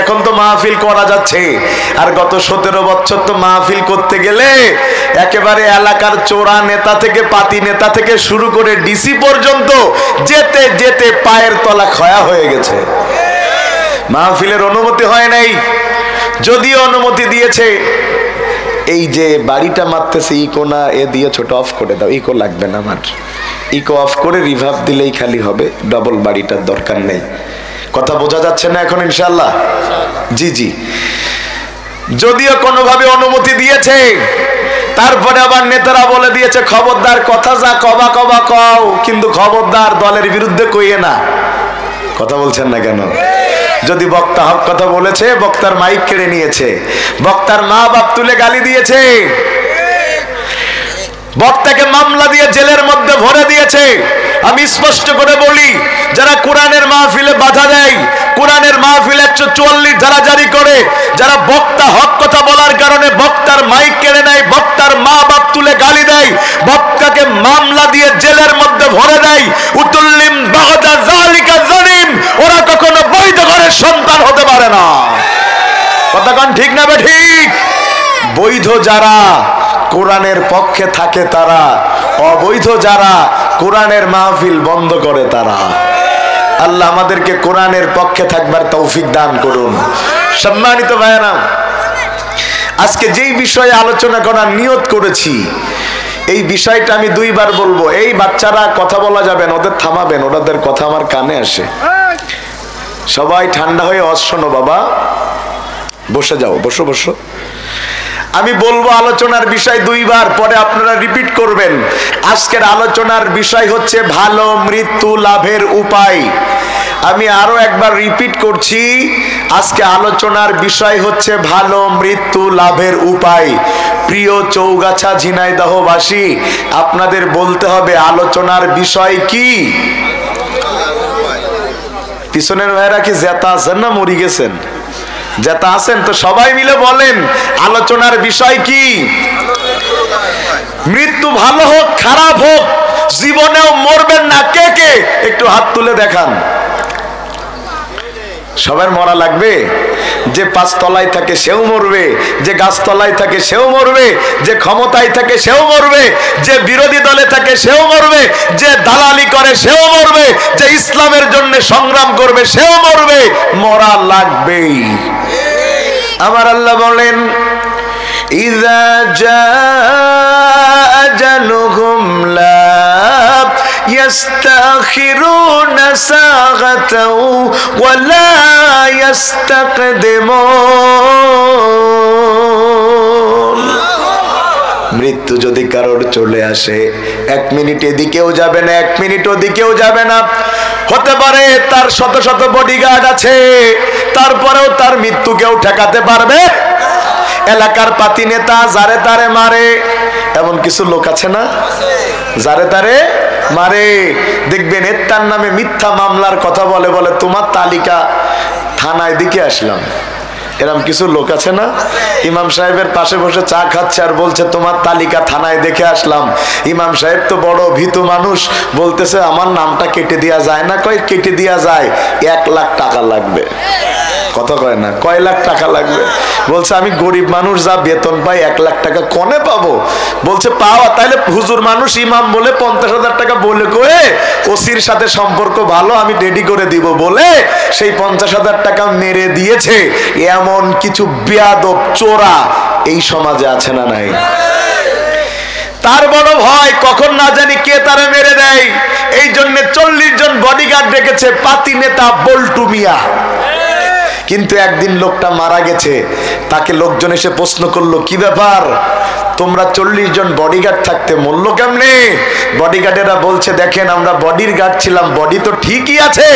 এখন তো মাহফিল করা যাচ্ছে, আর গত 17 বছর তো মাহফিল করতে গেলে একেবারে এলাকার চোরা নেতা থেকে পাতি নেতা থেকে শুরু করে ডিসি পর্যন্ত যেতে যেতে পায়ের তলা ক্ষয়া হয়ে গেছে। মাহফিলের অনুমতি হয় নাই, যদিও অনুমতি দিয়েছে। এই যে বাড়িটা মারতেছে ইকো না এ দিয়ে ছোট অফ করে দাও, ইকো লাগবে না, আমার ইকো অফ করে রিভার্ব দিলেই খালি হবে, ডবল বাড়িটার দরকার নেই। কথা বোঝা যাচ্ছে না এখন ইনশাআল্লাহ? জি জি, যদিও কোনোভাবে অনুমতি দিয়েছে, তারপরে আবার নেতারা বলে দিয়েছে খবরদার কথা যা কবা কবা কও, কিন্তু খবরদার দলের বিরুদ্ধে কইয়ে না। কথা বলছেন না কেন? যদি বক্তা হক কথা বলেছে, বক্তার মাইক কেড়ে নিয়েছে, বক্তার মা বাপ তুলে গালি দিয়েছে, বক্তাকে মামলা দিয়ে জেলের মধ্যে ভরে দিয়েছে। আমি স্পষ্ট করে বলি, যারা কোরআনের মাহফিলে বাধা দেয়, কোরআনের মাহফিলে 144 ধারা জারি করে, যারা বক্তা হক কথা বলার কারণে বক্তার মাইক কেড়ে নেয়, বক্তার মা বাপ তুলে গালি দেয়, বক্তাকে মামলা দিয়ে জেলের মধ্যে ভরে দেয়, উতুল্লিম বাগদা যালিকা জালিম, ওরা কখনো বৈধ ঘরের সন্তান হতে পারে না। কথা কোন ঠিক না বে ঠিক? বৈধ যারা কোরআনের পক্ষে থাকে তারা, অবৈধ যারা কোরআনের মাহফিল বন্ধ করে তারা। আল্লাহ আমাদেরকে কোরআনের পক্ষে থাকবার তৌফিক দান করুন। সম্মানিত ভাইয়েরা, আজকে যেই বিষয়ে আলোচনা করার নিয়ত করেছি, এই বিষয়টা আমি 2 বার বলবো। এই বাচ্চারা কথা বলা যাবেন, ওদের থামাবেন, ওদের কথা আমার কানে আসে। সবাই ঠান্ডা হয়ে শোনো বাবা, বসে যাও, বসো বসো। আমি বলবো আলোচনার বিষয় 2 বার, পরে আপনারা রিপিট করবেন। আজকের আলোচনার বিষয় হচ্ছে ভালো মৃত্যু লাভের উপায়। আমি আরো একবার রিপিট করছি, আজকে আলোচনার বিষয় হচ্ছে ভালো মৃত্যু লাভের উপায়। প্রিয় চৌগাছা ঝিনাইদহবাসী, আপনাদের বলতে হবে আলোচনার বিষয় কি। পিছনের ভাইরা কি জেতা আছেন না মরি গেছেন? যেটা আছেন তো সবাই মিলে বলেন আলোচনার বিষয় কি। মৃত্যু ভালো হোক খারাপ হোক, জীবনেও মরবেন না কে কে একটু হাত তুলে দেখান। সবার মরা লাগবে? যে 5 তলায় থাকে সেও মরবে, যে গাছতলায় থাকে সেও মরবে, যে ক্ষমতায় থাকে সেও মরবে, যে বিরোধী দলে থাকে সেও মরবে, যে দালালি করে সেও মরবে, যে ইসলামের জন্য সংগ্রাম করবে সেও মরবে, মরা লাগবেই। আমার আল্লাহ বলেন ইযা জাআ আজালুহুম লা ইয়াস্তাখিরুনা সাগাতাও ওয়া লা ইস্তাকদিমুন। মৃত্যু যদি কারোর চলে আসে, 1 মিনিট এদিকেও যাবে না, 1 মিনিট ওদিকেও যাবে না। হতে পারে তার শত শত বডিগার্ড আছে, তারপরেও তার মৃত্যু কেউ ঠেকাতে পারবে? এলাকার পাতি নেতা যারে তারে মারে, এমন কিছু লোক আছে না যারে তারে মারে। দেখবেন এর নামে মিথ্যা মামলার কথা বলে বলে তোমার তালিকা থানায় দিকে আসলাম। এরকম কিছু লোক আছে না? ইমাম সাহেবের পাশে বসে চা খাচ্ছে আর বলছে তোমার তালিকা থানায় দেখে আসলাম। ইমাম সাহেব তো বড় ভীতু মানুষ, বলতেছে আমার নামটা কেটে দেওয়া যায় না? কয় কেটে দেওয়া যায়, 1 লাখ টাকা লাগবে। কথা কয় না, কয় লাখ টাকা লাগবে? বলছে আমি গরিব মানুষ, যা বেতন পাই 1 লাখ টাকা কোনে পাবো? বলছে পাওয়া, তাইলে হুজুর মানুষ ইমাম বলে 50,000 টাকা বলে কয়ে ওসির সাথে সম্পর্ক ভালো, আমি রেডি করে দিব বলে সেই 50,000 টাকা মেরে দিয়েছে। এমন কিছু বেয়াদব চোরা এই সমাজে আছে না নাই? তার বড় ভয় কখন না জানি কে তারে মেরে দেয়। এই জন্য 40 জন বডিগার্ড রেখেছে পাতি নেতা বল্টু মিয়া। কিন্তু একদিন লোকটা মারা গেছে, তাকে লোকজন এসে প্রশ্ন করলো কি ব্যাপার, তোমরা 40 জন বডিগার্ড থাকতে মরলো কেমনে? বডিগার্ডেরা বলছে দেখেন আমরা বডির গার্ড ছিলাম, বডি তো ঠিকই আছে,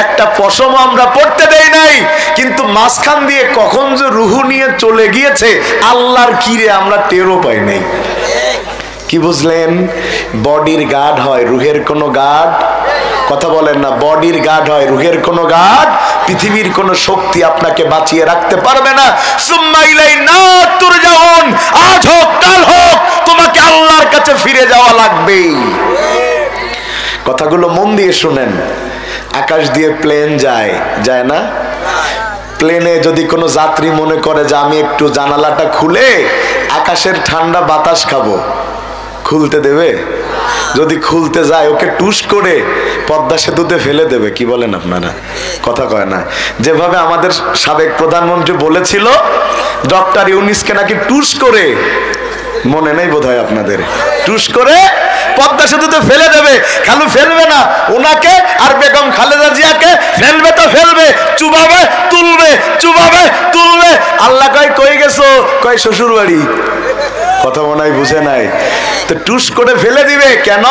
একটা পশমও আমরা পড়তে দেই নাই, কিন্তু মাঝখান দিয়ে কখন যে রুহু নিয়ে চলে গিয়েছে আল্লাহর কিরে আমরা টেরও পাই নাই। কি বুঝলেন? বডির গার্ড হয়, রুহের কোনো গার্ড। কথা বলেন না, বডির গার্ড হয়, রুহের কোনো গার্ড। পৃথিবীর কোন শক্তি আপনাকে বাঁচিয়ে রাখতে পারবে না। সুম্মা ইলাইনা তুরজাউন, আজ হোক কাল হোক তোমাকে আল্লাহর কাছে ফিরে যাওয়া লাগবে। কথাগুলো মন দিয়ে শুনেন। আকাশ দিয়ে প্লেন যায়, যায় না? প্লেনে যদি কোনো যাত্রী মনে করে যে আমি একটু জানালাটা খুলে আকাশের ঠান্ডা বাতাস খাবো, খুলতে দেবে? যদি খুলতে যায় ওকে টুস করে পদ্মা সেতুতে ফেলে দেবে। কি বলেন আপনারা? কথা কয় না। যেভাবে আমাদের সাবেক প্রধানমন্ত্রী বলেছিল ডক্টর ইউনিসকে নাকি টুস করে, মনে নেই বোধহয় আপনাদের, টুস করে পদ্মা সেতুতে ফেলে দেবে। খালি ফেলবে না, ওনাকে আর বেগম খালেদা জিয়াকে ফেলবে তো ফেলবে, চুবাবে তুলবে, চুবাবে তুলবে। আল্লাহ কই গেছো? কয় শ্বশুর বাড়ি। কথা মনে হয় বুঝে নাই। তো টুস করে ফেলে দিবে। কেন?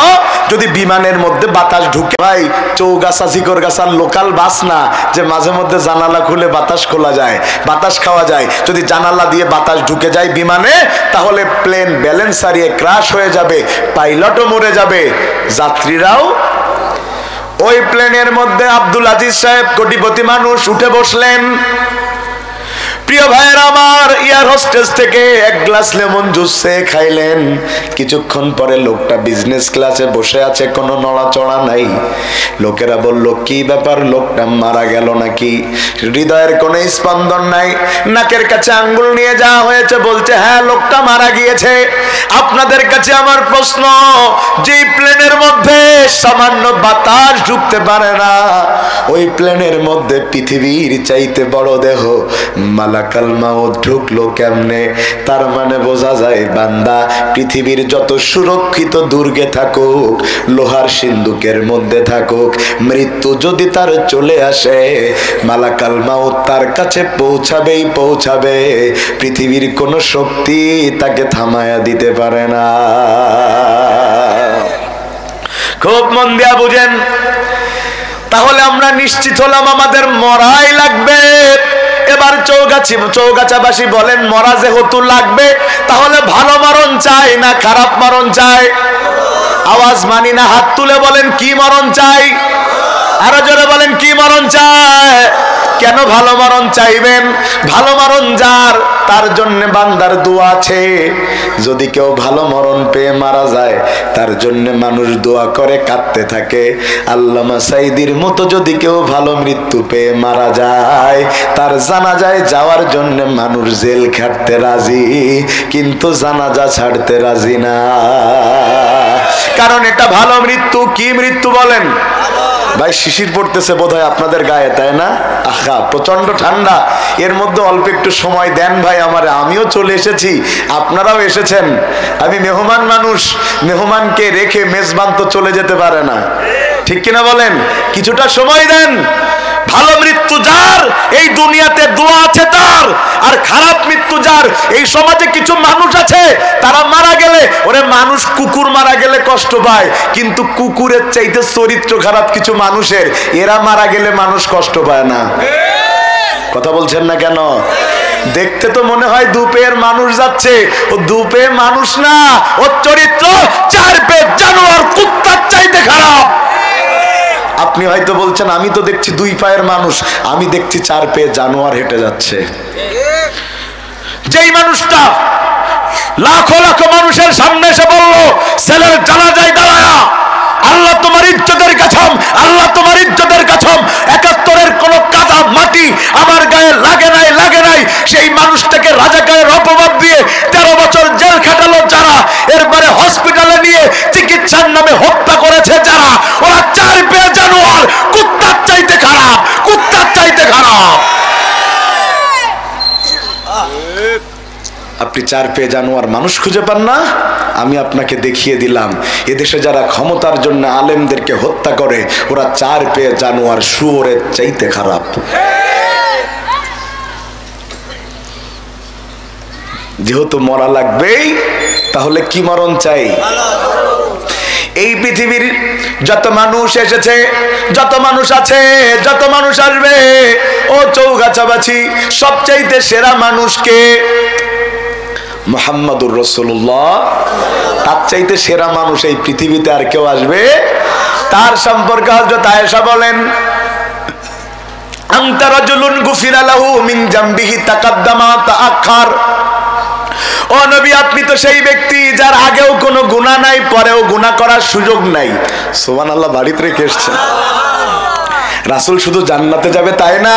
যদি বিমানের মধ্যে বাতাস ঢুকে, ভাই চৌগাছা জিকরগাছার লোকাল বাস না যে মাঝে মধ্যে জানালা খুলে বাতাস খোলা যায়, বাতাস খাওয়া যায়। যদি জানালা দিয়ে বাতাস ঢুকে যায় বিমানে, তাহলে প্লেন ব্যালেন্স হারিয়ে ক্রাশ হয়ে যাবে, পাইলটও মরে যাবে, যাত্রীরাও। ওই প্লেনের মধ্যে আব্দুল আজিজ সাহেব কোটিপতি মানুষ উঠে বসলেন। প্রিয় ভাইয়ের আমার, এয়ার হোস্টেস থেকে এক গ্লাস লেমন জুস খাইলেন। কিছুক্ষণ পরে লোকটা বিজনেস ক্লাসে বসে আছে, কোনো নড়াচড়া নাই। লোকেরা বলল কি ব্যাপার, লোকটা মারা গেল নাকি? হৃদয়ের কোনো স্পন্দন নাই। নাকের কাছে আঙ্গুল নিয়ে যাওয়া হয়েছে, বলছে হ্যাঁ লোকটা মারা গিয়েছে। আপনাদের কাছে আমার প্রশ্ন, যে প্লেনের মধ্যে সামান্য বাতাস ঢুকতে পারে না, ওই প্লেনের মধ্যে পৃথিবীর চাইতে বড় দেহ মালাকাল মাউত ঢুকলো কেমনে? তার মানে বোঝা যায় বান্দা পৃথিবীর যত সুরক্ষিত দুর্গে থাকুক, লোহার সিন্ধুকের মধ্যে থাকুক, মৃত্যু যদি তার চলে আসে, মালাকাল মাউত তার কাছে পৌঁছাবেই পৌঁছাবে। পৃথিবীর কোনো শক্তি তাকে থামায়া দিতে পারে না। খুব মন দিয়া বুঝেন। তাহলে আমরা নিশ্চিত হলাম আমাদের মরাই লাগবে। এবার চৌগাছাবাসী বলেন, মরা যেহেতু লাগবে, তাহলে ভালো মরণ চাই না খারাপ মরণ চাই? আওয়াজ মানি না, হাত তুলে বলেন কি মরণ চাই? আরো জোরে বলেন কি মরণ চাই? কেন ভালো মরণ চাইবেন? ভালো মরণ যার, তার জন্য বান্দার দোয়া আছে। যদি কেউ ভালো মরণ পেয়ে মারা যায়, তার জন্য মানুষ দোয়া করে কাঁদতে থাকে। আল্লামা সাইদির মতো যদি কেউ ভালো মৃত্যু পেয়ে মারা যায়, তার জানাজায় যাওয়ার জন্য মানুষ জেল খাটতে রাজি, কিন্তু জানাজা ছাড়তে রাজি না। কারণ এটা ভালো মৃত্যু। কি মৃত্যু বলেন? ভাই শিশির পড়তেছে বোধহয় আপনাদের গায়ে, তাই না? আহা প্রচন্ড ঠান্ডা। এর মধ্যে অল্প একটু সময় দেন ভাই আমারে, আমিও চলে এসেছি, আপনারাও এসেছেন। আমি মেহমান মানুষ, মেহমানকে রেখে মেজবান তো চলে যেতে পারে না, ঠিক কিনা বলেন? কিছুটা সময় দেন। ভালো মৃত্যু যার, এই দুনিয়াতে দোয়া আছে তার। আর খারাপ মৃত্যু যার, এই সমাজে কিছু মানুষ আছে তারা মারা গেলে, ওরে মানুষ কুকুর মারা গেলে কষ্ট পায়, কিন্তু কুকুরের চাইতে চরিত্র খারাপ কিছু মানুষের, এরা মারা গেলে মানুষ কষ্ট পায় না। কথা বলছেন না কেন? দেখতে তো মনে হয় দুপের মানুষ যাচ্ছে, ও দুপে মানুষ না, ওর চরিত্র চার পে জানোয়ার, কুত্তার চাইতে খারাপ। আপনি হয়তো বলছেন আমি তো দেখছি দুই পায়ের মানুষ, আমি দেখছি চার পায়ে জানোয়ার হেঁটে যাচ্ছে। যেই মানুষটা লাখো লাখো মানুষের সামনে এসে বলল ছেলের জানাজায় দাঁড়ায়া, আল্লাহ তোমার ইজ্জতের কাছম, আল্লাহ তোমার ইজ্জতের কাছম, ৭১-এর কোন কাদা মাটি আমার গায়ে লাগে নাই, লাগে নাই। সেই মানুষটাকে রাজাকারের অপবাদ দিয়ে ১৩ বছর জেল খাটালো যারা, এরপরে হসপিটালে নিয়ে চিকিৎসার নামে হত্যা করেছে যারা, ওরা চার পেয়ে জানোয়ার, কুত্তার চাইতে খারাপ, কুত্তার চাইতে খারাপ। আপনি চার পেয়ে জানোয়ার মানুষ খুঁজে পান না? আমি আপনাকে দেখিয়ে দিলাম, এদেশে যারা ক্ষমতার জন্য আলেমদেরকে হত্যা করে, ওরা চার পেয়ে জানোয়ার, শুয়োরের চাইতে খারাপ। যেহেতু মরা লাগবেই, তাহলে কি মরণ চাই? এই পৃথিবীর যত মানুষ এসেছে, যত মানুষ আছে, যত মানুষ আসবে, ও চৌগাছাবাসী, সবচাইতে সেরা মানুষকে মুহাম্মাদুর রাসূলুল্লাহ। তার চাইতে সেরা মানুষ এই পৃথিবীতে আর কেউ আসবে? তার সম্পর্কে হযরত আয়েশা বলেন, আনতা রাজুলুন গুফিরা লাহু মিন জামবিহি তাকাদ্দামা তাআখার। ও নবী, আপনি তো সেই ব্যক্তি যার আগেও কোনো গুনাহ নাই, পরেও গুনাহ করার সুযোগ নাই। সুবহানাল্লাহ, বাড়িতে রেখে এসেছেন। রাসূল শুধু জান্নাতে যাবে তাই না,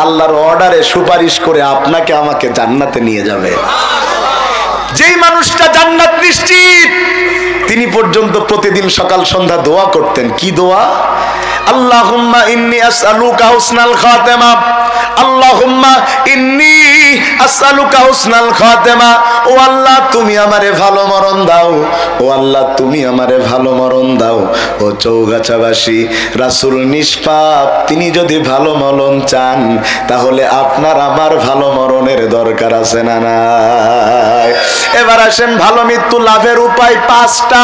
আল্লাহর অর্ডারে সুপারিশ করে আপনাকে আমাকে জান্নাতে নিয়ে যাবে। যেই মানুষটা জান্নাত নিশ্চিত, তিনি পর্যন্ত প্রতিদিন সকাল সন্ধ্যা দোয়া করতেন। কি দোয়া? আল্লাহুম্মা ইন্নী আসআলুকা হুসনাল খাতেমা, আল্লাহুম্মা ইন্নী আসআলুকা হুসনাল খাতেমা। ও আল্লাহ তুমি আমারে ভালো মরণ দাও, ও আল্লাহ তুমি আমারে ভালো মরণ দাও। ও চৌগাছাবাসী, রাসূল নিষ্পাপ, তিনি যদি ভালো মরণ চান তাহলে আপনার আমার ভালো মরণের দরকার আছে না নাই? এবার আসেন ভালো মৃত্যু লাভের উপায় 5টা।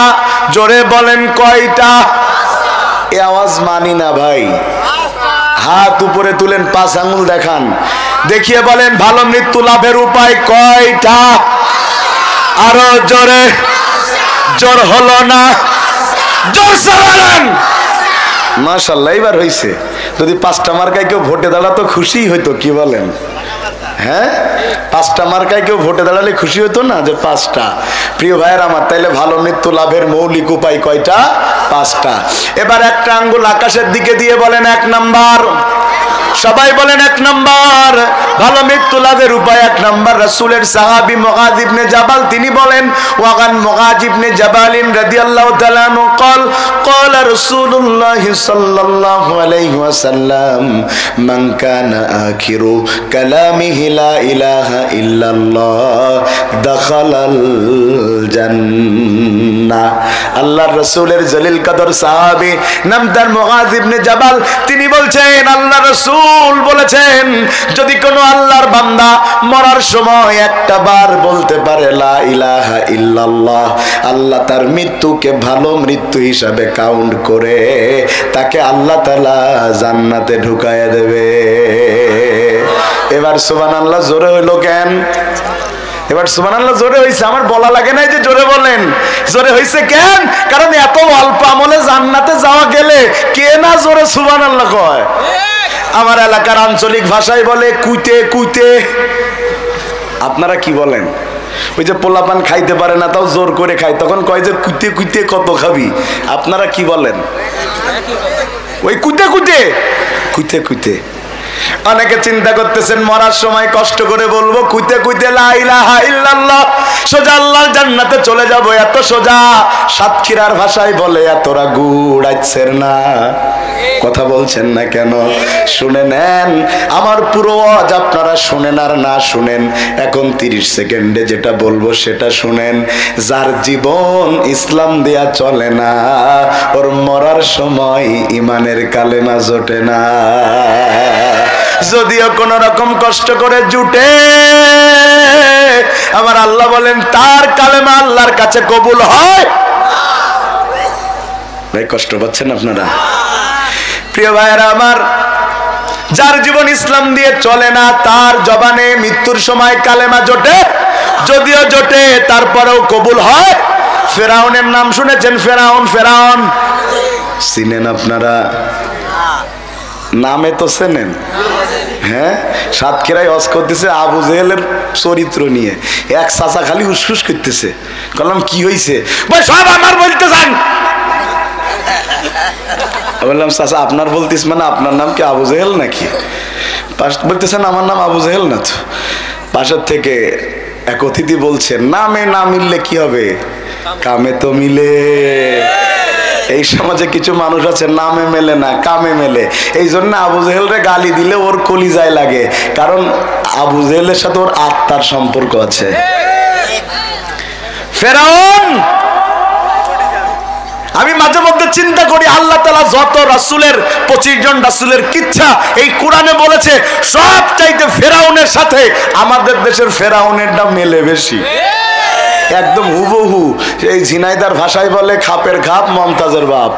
জোরে বলেন কয়টা? এ আওয়াজ মানি না ভাই। হাত উপরে তুলেন, 5 আঙ্গুল দেখান, দেখিয়ে বলেন ভালো মৃত্যু লাভের উপায় কয়টা? আরো জোরে। জোর হলো না, জোরসে বলেন। মাশাআল্লাহ, এবার হইছে। যদি 5টা মার্কায় কেউ ভোটে দাঁড়াতো খুশি হইতো। কি বলেন? হ্যাঁ, 5টা মার্কায় কেউ ভোটে দাঁড়ালে খুশি হতো না যে 5টা? প্রিয় ভাইয়ের আমার, তাইলে ভালো মৃত্যু লাভের মৌলিক উপায় কয়টা? 5টা। এবার একটা আঙ্গুল আকাশের দিকে দিয়ে বলেন 1 নাম্বার। সবাই বলেন 1 নাম্বার ভালো মৃত্যু লাভের উপায়। 1 নাম্বার, রাসূলের সাহাবী মুআয ইবনে জাবাল তিনি বলেন, ওয়াগান মুআয ইবনে জাবালিন রাদিয়াল্লাহু তাআলা আনহু قال قال رسول الله صلى الله عليه وسلم من كان آخر كلامه لا إله إلا الله دخل الجنة। আল্লাহর রাসূলের জলিল কদর সাহাবী নামদার মুআয ইবনে জাবাল তিনি বলছেন, আল্লাহর রাসূল বলেছেন, যদি কোনো আল্লাহর বান্দা মরার সময় একটা বার বলতে পারে লা ইলাহা ইল্লাল্লাহ, আল্লাহ তার মৃত্যুকে ভালো মৃত্যু হিসাবে কাউন্ট করে তাকে আল্লাহ তাআলা জান্নাতে ঢুকায়া দেবে। এবার সুবহানাল্লাহ জোরে হইল কেন? এবার সুবহানাল্লাহ জোরে হইছে, আমার বলা লাগে নাই যে জোরে বলেন। জোরে হইছে কেন? কারণ এত অল্প আমলে জান্নাতে যাওয়া গেলে কে না জোরে সুবহানাল্লাহ কয়? আমার এলাকার আঞ্চলিক ভাষায় বলে কুইতে কুইতে। আপনারা কি বলেন? ওই যে পোলাপান খাইতে পারে না তাও জোর করে খায়, তখন কয় যে কুইতে কুইতে কত খাবি। আপনারা কি বলেন? ওই কুইতে কুইতে কুইতে কুইতে। অনেকে চিন্তা করতেছেন মরার সময় কষ্ট করে বলবো কুইতে কুইতে লা ইলাহা ইল্লাল্লাহ, সোজা আল্লাহর জান্নাতে চলে যাব, এত সোজা। সাতক্ষীরার ভাষায় বলে এতরা গুড় আইছের না। কথা বলছেন না কেন? শুনে নেন আমার পুরো ওয়াজ, আপনারা শুনেন আর না শুনেন, এখন 30 সেকেন্ডে যেটা বলবো সেটা শুনেন। যার জীবন ইসলাম দেয়া চলে না, ওর মরার সময় ইমানের কালেমা জোটে না। যদিও কোন রকম কষ্ট করে জুটে, আমার আল্লাহ বলেন তার কালেমা আল্লাহর কাছে কবুল হয়। ভাই কষ্ট পাচ্ছেন আপনারা? প্রিয় ভাইয়েরা আমার, যার জীবন ইসলাম দিয়ে চলে না তার জবানে মৃত্যুর সময় কালেমা জোটে, যদিও জোটে তারপরেও কবুল হয়। ফেরাউনের নাম শুনেছেন? ফেরাউন, ফেরাউন চিনেন আপনারা? নামে তো চেনেন। হ্যাঁ, সাতক্ষীরায় ওয়াজ করতেছে আবু জেহেলের চরিত্র নিয়ে, এক চাচা খালি উসফুস করতেছে। বললাম কি হয়েছে? ভাই সব আমার বলতে চান। বললাম চাচা আপনার বলতিস মানে আপনার নাম কি আবু জেহেল নাকি? বলতেছেন আমার নাম আবু জেহেল না তো। পাশের থেকে এক অতিথি বলছে নামে না মিললে কি হবে, কামে তো মিলে। এই সমাজে কিছু মানুষ আছে নামে মেলে না কামে মেলে, এই জন্য আবু জেহেলরে গালি দিলে ওর কলিজায় লাগে, কারণ আবু জেহেলের সাথে ওর আত্মার সম্পর্ক আছে। ফেরাউন, আমি মাঝে মধ্যে চিন্তা করি আল্লাহ তাআলা যত রাসূলের 25 জন রাসূলের কিচ্ছা এই কোরআনে বলেছে, সব চাইতে ফেরাউনের সাথে আমাদের দেশের ফেরাউনেরটা মেলে বেশি। একদম হুবহু। এই ঝিনাইদার ভাষায় বলে খাপের খাপ মমতাজের বাপ।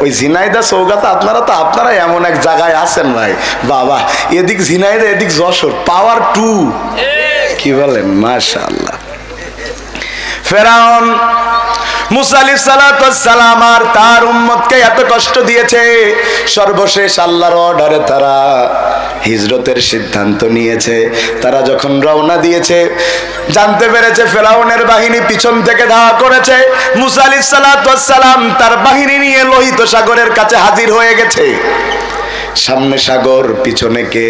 ওই ঝিনাইদা চৌগাছা আপনারা এমন এক জায়গায় আছেন ভাই, বাবা এদিক ঝিনাইদা এদিক যশোর, পাওয়ার 2। কি বলেন? মাশাআল্লাহ। ফেরাউন মুসা আলাইহিস সালাতু ওয়াস সালাম আর তার উম্মতকে এত কষ্ট দিয়েছে, সর্বশেষ আল্লাহর অর্ডারে তারা হিজরতের সিদ্ধান্ত নিয়েছে। তারা যখন রওনা দিয়েছে, জানতে পেরেছে ফেরাউনের বাহিনী পিছন থেকে ধাওয়া করেছে। মুসা আলাইহিস সালাতু ওয়াস সালাম তার বাহিনী নিয়ে লোহিত সাগরের কাছে হাজির হয়ে গেছে। সামনে সাগর, পিছনে কে?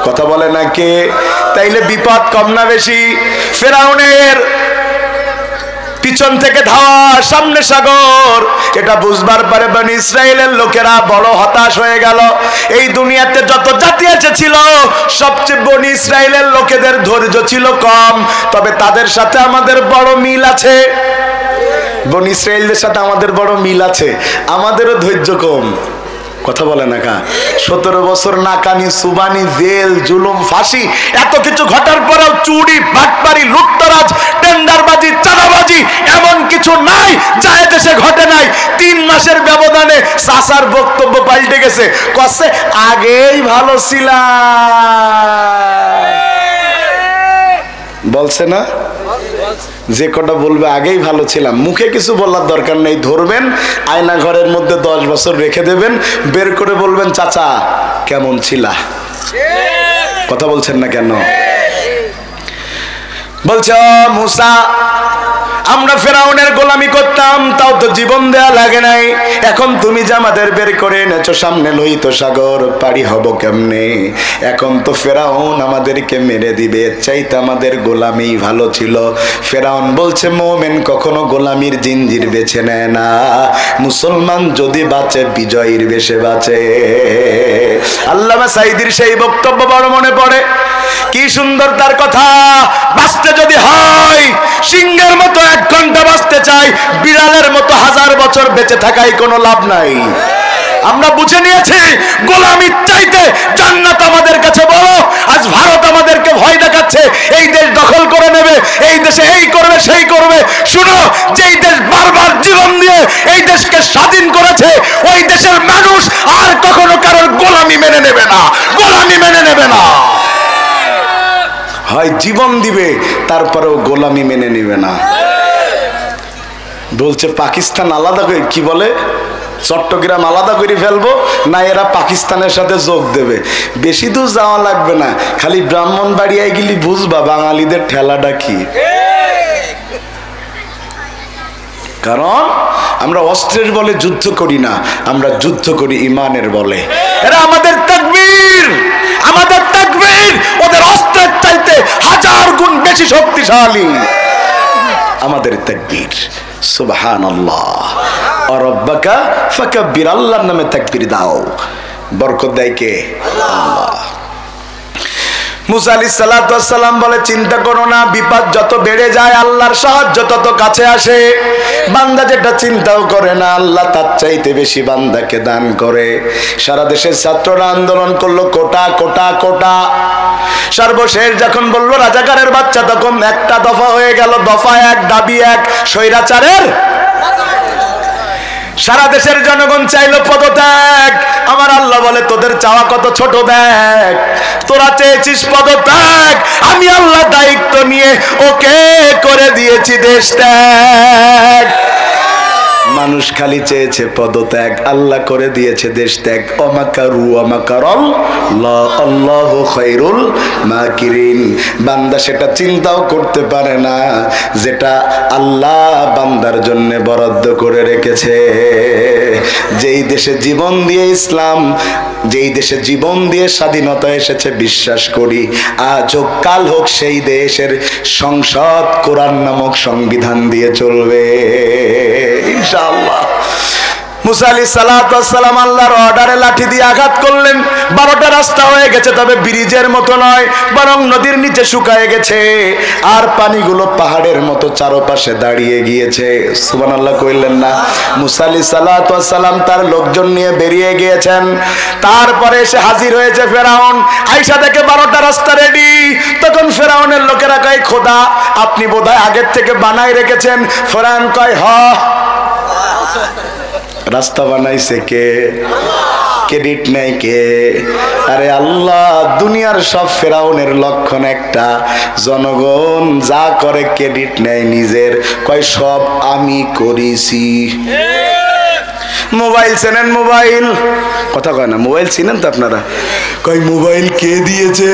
কথা বলে না কে? তাইলে বিপদ কম না বেশি? ফেরাউনের পিছন থেকে ধাওয়া, সামনে সাগর, এটা বুঝবার পরে বনি ইসরাইলের লোকেরা বড় হতাশ হয়ে গেল। এই দুনিয়াতে যত জাতি এসেছিল সবচেয়ে বনি ইসরাইলের লোকেদের ধৈর্য ছিল কম, তবে তাদের সাথে আমাদের বড় মিল আছে। বনি ইসরাইলদের সাথে আমাদের বড় মিল আছে, আমাদেরও ধৈর্য কম। কথা বলে না কা? 17 বছর নাকানি, সুবানি, জেল, জুলুম, ফাঁসি, এত কিছু ঘটার পরেও চুরি, বাটপারি, লুটতরাজ, টেন্ডারবাজি, চাঁদাবাজি এমন কিছু নাই যা দেশে ঘটে নাই। 3 মাসের ব্যবধানে চাচার বক্তব্য পাল্টে গেছে, কচ্ছে আগেই ভালো ছিলাম। বলছে না? যে কটা বলবে আগেই ভালো ছিলাম, মুখে কিছু বলার দরকার নেই। ধরবেন, আয়না ঘরের মধ্যে 10 বছর রেখে দেবেন, বের করে বলবেন চাচা কেমন ছিলা। কথা বলছেন না কেন? বলছে মুসা, আমরা ফেরাউনের গোলামি করতাম, তাও তো জীবন দেয়া লাগে নাই। এখন তুমি যে আমাদের বের করে এনেছো সামনে লোহিত সাগর, পারি হব কেমনে? এখন তো ফেরাউন আমাদেরকে মেরে দিবে, চাইতে আমাদের গোলামি ভালো ছিল। ফেরাউন বলছে মোমেন কখনো গোলামির জিঞ্জির বেছে নেয় না, মুসলমান যদি বাঁচে বিজয়ীর বেশে বাঁচে। আল্লামা সাঈদীর সেই বক্তব্য বড় মনে পড়ে, কি সুন্দর তার কথা। বাঁচতে যদি হয় সিংহের মতো 1 ঘন্টা বাঁচতে চাই, বিড়ালের মতো 1000 বছর বেঁচে থাকাই কোনো লাভ নাই। আমরা বুঝে নিয়েছি গোলামির চাইতে জান্নাত আমাদের কাছে বড়। আজ ভারত আমাদেরকে ভয় দেখাচ্ছে, এই দেশ দখল করে নেবে, এই দেশে এই করবে সেই করবে। শুনো, যেই দেশ বারবার জীবন দিয়ে এই দেশকে স্বাধীন করেছে, ওই দেশের মানুষ আর কখনো কারোর গোলামি মেনে নেবে না, গোলামি মেনে নেবে না। হয় জীবন দিবে, তারপরেও গোলামি মেনে নেবে না। বলছে পাকিস্তান আলাদা করে, কি বলে, চট্টগ্রাম আলাদা করে ফেলবো না, এরা পাকিস্তানের সাথে যোগ দেবে। বেশি দূর যাওয়া লাগবে না, খালি ব্রাহ্মণবাড়িয়ায় গেলি বুঝবা বাঙালিদের ঠেলাটা কি। কারণ আমরা অস্ত্রের বলে যুদ্ধ করি না, আমরা যুদ্ধ করি ইমানের বলে। এরা আমাদের তাকবীর, আমাদের তাকবীর ওদের অস্ত্রের চাইতে 1000 গুণ বেশি শক্তিশালী। আমাদের তাকবীর, সুবহানাল্লাহ, রব্বাকা ফাকাব্বির, আল্লাহর নামে তাকবীর দাও, বরকত দেয় কে? আল্লাহ। মুসা আলাইহিস সালাতু ওয়াস সালাম বলে চিন্তা করো না, বিপদ যত বেড়ে যায় আল্লাহর সাহায্য তত কাছে আসে। বান্দা যেটা চিন্তাও করে না, আল্লাহ তার চাইতে বেশি বান্দাকে দান করে। সারা দেশের ছাত্ররা আন্দোলন করলো, কোটা কোটা কোটা। সর্বশেষ যখন বলল রাজাকারের বাচ্চা, তখন একটা দফা হয়ে গেল। দফা 1, দাবি 1, স্বৈরাচারের। সারা দেশের জনগণ চাইলো পদত্যাগ। আমার আল্লাহ বলে তোদের চাওয়া কত ছোট, দেখ তোরা চেয়েছিস পদত্যাগ, আমি আল্লাহ দায়িত্ব নিয়ে ওকে করে দিয়েছি দেশ ত্যাগ। মানুষ খালি চেয়েছে পদত্যাগ, আল্লাহ করে দিয়েছে দেশ ত্যাগ। অমাকারু অমাকারাল্লাহ, আল্লাহু খায়রুল মাকিরিন। বান্দা সেটা চিন্তাও করতে পারে না যেটা আল্লাহ বান্দার জন্য বরাদ্দ করে রেখেছে। যেই দেশে জীবন দিয়ে ইসলাম, যেই দেশে জীবন দিয়ে স্বাধীনতা এসেছে, বিশ্বাস করি আজ হোক কাল হোক সেই দেশের সংসদ কোরআন নামক সংবিধান দিয়ে চলবে ইনশাআল্লাহ। মুসা আলাইহিস সালাতু ওয়াস সালাম আল্লাহর অর্ডারে লাঠি দিয়ে আঘাত করলেন। 12টা রাস্তা হয়ে গেছে, তবে ব্রিজের মতো নয়, বরং নদীর নিচে শুকায় গেছে। আর পানিগুলো পাহাড়ের মতো চারপাশে দাঁড়িয়ে গিয়েছে। সুবহানাল্লাহ কইলেন না? মুসা আলাইহিস সালাতু ওয়াস সালাম তার লোকজন নিয়ে বেরিয়ে গিয়েছেন। তারপরে এসে হাজির হয়েছে ফেরাউন। আয়েশা দেখে 12টা রাস্তা রেডি। তখন ফেরাউনের লোকেরা কয় খোদা আপনি বোধহয় আগের থেকে বানাই রেখেছেন। ফেরাউন কয় হ, রাস্তা বানাইছে কে? ক্রেডিট নেই কে? আরে আল্লাহ, দুনিয়ার সব ফেরাউনের লক্ষণ একটা, জনগণ যা করে ক্রেডিট নেয় নিজের, কয় সব আমি করেছি। মোবাইল চেনেন? মোবাইল কথা কয় না, মোবাইল চিনেন তো আপনারা? কয় মোবাইল কে দিয়েছে?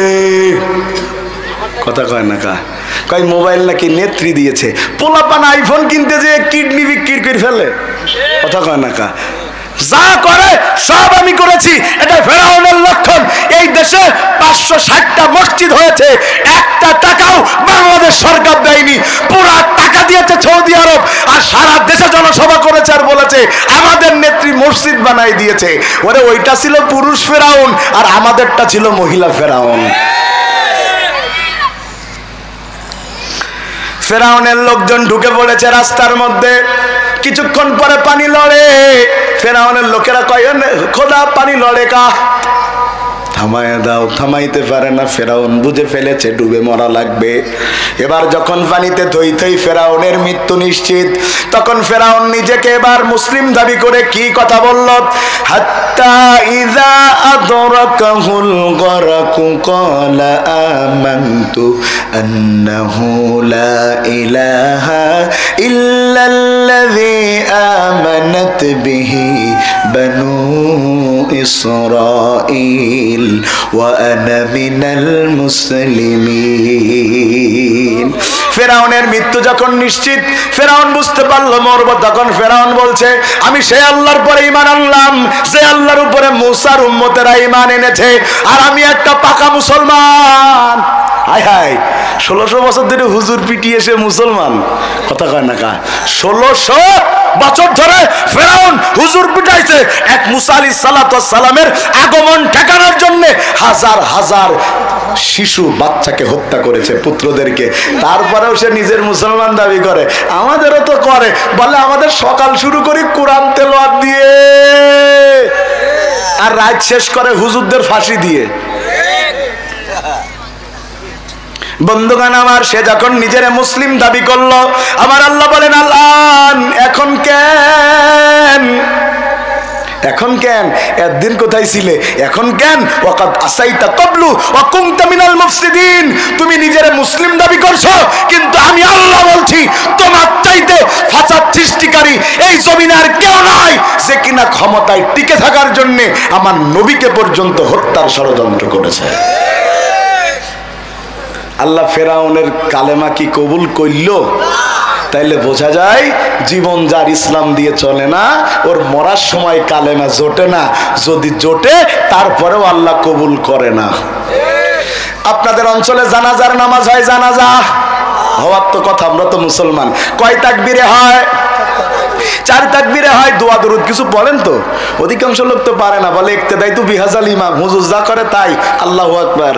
কথা কয় না কা? কয় মোবাইল নাকি নেত্রী দিয়েছে। পোলাপান আইফোন কিনতে যে কিডনি বিক্রি করে ফেলে। কথা কয় না কা? যা করে সব আমি করেছি, এটা ফেরাউনের লক্ষণ। এই দেশে 560টা মসজিদ হয়েছে, একটা টাকাও বাংলাদেশ সরকার দেয়নি, পুরা টাকা দিয়েছে সৌদি আরব। আর সারা দেশে জনসভা করেছে আর বলেছে আমাদের নেত্রী মসজিদ বানাই দিয়েছে। ওরে ওইটা ছিল পুরুষ ফেরাউন, আর আমাদেরটা ছিল মহিলা ফেরাউন। ফেরাউনের লোকজন ঢুকে পড়েছে রাস্তার মধ্যে, কিছুক্ষণ পরে পানি লড়ে। ফেরাউনের লোকেরা কয় খোদা পানি লড়ে কা? থামায় দাও। থামাইতে পারে না, ফেরাউন বুঝে ফেলেছে ডুবে মরা লাগবে। এবার যখন পানিতে থই থই ফেরাউনের মৃত্যু নিশ্চিত, তখন ফেরাউন নিজেকে এবার মুসলিম দাবি করে কি কথা বলল? হাত্তা ইযা আদরাকাহুল গরাকু ক্বালা আমানতু আন্নাহু লা ইলাহা ইল্লাল্লাযী আমানাত বিহি বানু ইসরাঈল ওয়া আনা মিনাল মুসলিমিন। ফেরাউনের মৃত্যু যখন নিশ্চিত, ফেরাউন বুঝতে পারলো মরব, তখন ফেরাউন বলছে আমি সেই আল্লাহর পরে ঈমান আনলাম যে আল্লাহর উপরে মুসার উম্মতেরা ঈমান এনেছে, আর আমি একটা পাকা মুসলমান। হায় হায়, 1600 বছর ধরে হুজুর পিটিয়ে এসে মুসলমান। কথা কয় না কা? 1600 বছর ধরে ফেরাউন হুজুর পিটাইছে এক মুসা আলাইহিস সালাতু ওয়াস সালামের আগমন ঠেকানোর জন্য। হাজার হাজার শিশু বাচ্চাকে হত্যা করেছে, পুত্রদেরকে। তারপরেও সে নিজের মুসলমান দাবি করে। আমাদেরও তো করে, বলে আমাদের সকাল শুরু করি কোরআন তেলাওয়াত দিয়ে, আর রাত শেষ করে হুজুরদের ফাঁসি দিয়ে। বন্ধুগণ আমার, সে যখন নিজের মুসলিম দাবি করলো, আমার আল্লাহ বলেন আল্লাহ এখন কেন? এখন কেন? একদিন কোথায় ছিলে? এখন কেন? ওয়াকাদ আসাইতা ক্বাবলু ওয়া কুনতা মিনাল মুফসিদিন। তুমি নিজের মুসলিম দাবি করছো, কিন্তু আমি আল্লাহ বলছি তোমার চাইতে ফাসাদ সৃষ্টিকারী এই জমিনে আর কেউ নাই যে কিনা ক্ষমতায় টিকে থাকার জন্য আমার নবীকে পর্যন্ত হত্যার ষড়যন্ত্র করেছে। আল্লাহ ফেরাউনের কালেমা কি কবুল করল? তাইলে বোঝা যায় জীবন যার ইসলাম দিয়ে চলে না, ওর মরার সময় কালেমা জোটে না। যদি জোটে তারপরেও আল্লাহ কবুল করে না। আপনাদের অঞ্চলে জানাজার নামাজ হয়? জানাজা হওয়ার তো কথা, আমরা তো মুসলমান। কয় তাকবীরে হয়? 4 তাকবীরে হয়। দোয়া দরুদ কিছু বলেন তো? অধিকাংশ লোক তো পারে না, বলে ইক্তেদাই তু বিহাজাল ইমাম, হুজুর যা করে তাই। আল্লাহু আকবার।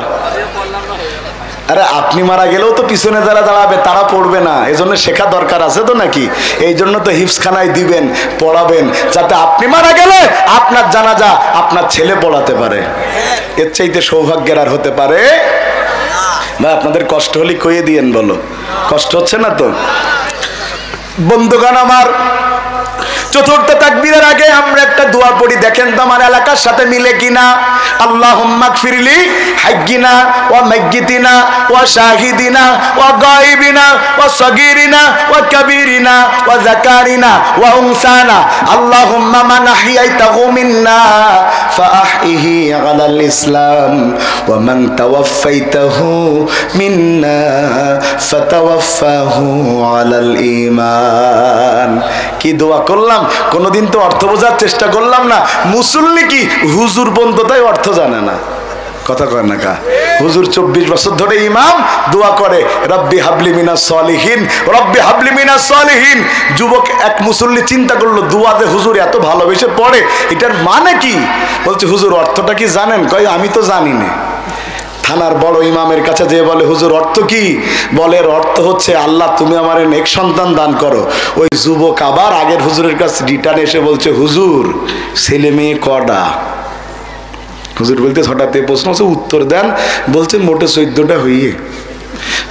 আরে আপনি মারা গেলেও তো পিছনে যারা দাঁড়াবে তারা পড়বে না, এজন্য শেখা দরকার আছে তো নাকি? এই জন্য তো হিফজখানায় দিবেন, পড়াবেন, যাতে আপনি মারা গেলে আপনার জানাজা আপনার ছেলে পড়াতে পারে। এর চাইতে সৌভাগ্যের আর হতে পারে? ভাই আপনাদের কষ্ট হলে কইয়ে দিয়েন, বলো কষ্ট হচ্ছে না তো? বন্ধুগণ আমার, চতুর্থ তাকবীরের আগে আমরা একটা দোয়া পড়ি, দেখেন তো আমার এলাকার সাথে মিলে কিনা। আল্লাহুম্মা গফিরলি হাইয়িনা ওয়া মাইয়িতিনা ওয়া শাহিদিনা ওয়া গায়িবিনা ওয়া সগীরিনা ওয়া কাবীরিনা ওয়া যাকারিনা ওয়া উনসানা। আল্লাহুম্মা মান আহইয়াইতাহু মিন্না ফাআহইহি আলাল ইসলাম ওয়া মান তাওয়াফাইতাহু মিন্না ফাতাওয়াফাহু আলাল ঈমান। কি দোয়া করলাম? কোনদিন তো অর্থ বোঝার চেষ্টা করলাম না। মুসল্লি কি হুজুর বন্ধু তাই অর্থ জানে না। কথা কয় না কা? হুজুর 24 বছর ধরে ইমাম, দোয়া করে রব্বি হাবলি মিনাস সলিহিন, রব্বি হাবলি মিনাস সলিহিন। যুবক এক মুসল্লি চিন্তা করলো দোয়া যে হুজুর এত ভালোবেসে পড়ে, এটার মানে কি? বলছে হুজুর অর্থটা কি জানেন? কয় আমি তো জানি না। থানার বড় ইমামের কাছে যেয়ে বলে হুজুর অর্থ কি? বলে অর্থ হচ্ছে আল্লাহ তুমি আমার নেক সন্তান দান করো। ওই যুবক আবার আগের হুজুরের কাছে রিটার্ন এসে বলছে হুজুর ছেলে মেয়ে কটা? হুজুর বলতে হঠাৎ প্রশ্ন হচ্ছে, উত্তর দেন। বলছে মোটে 14টা হইয়ে।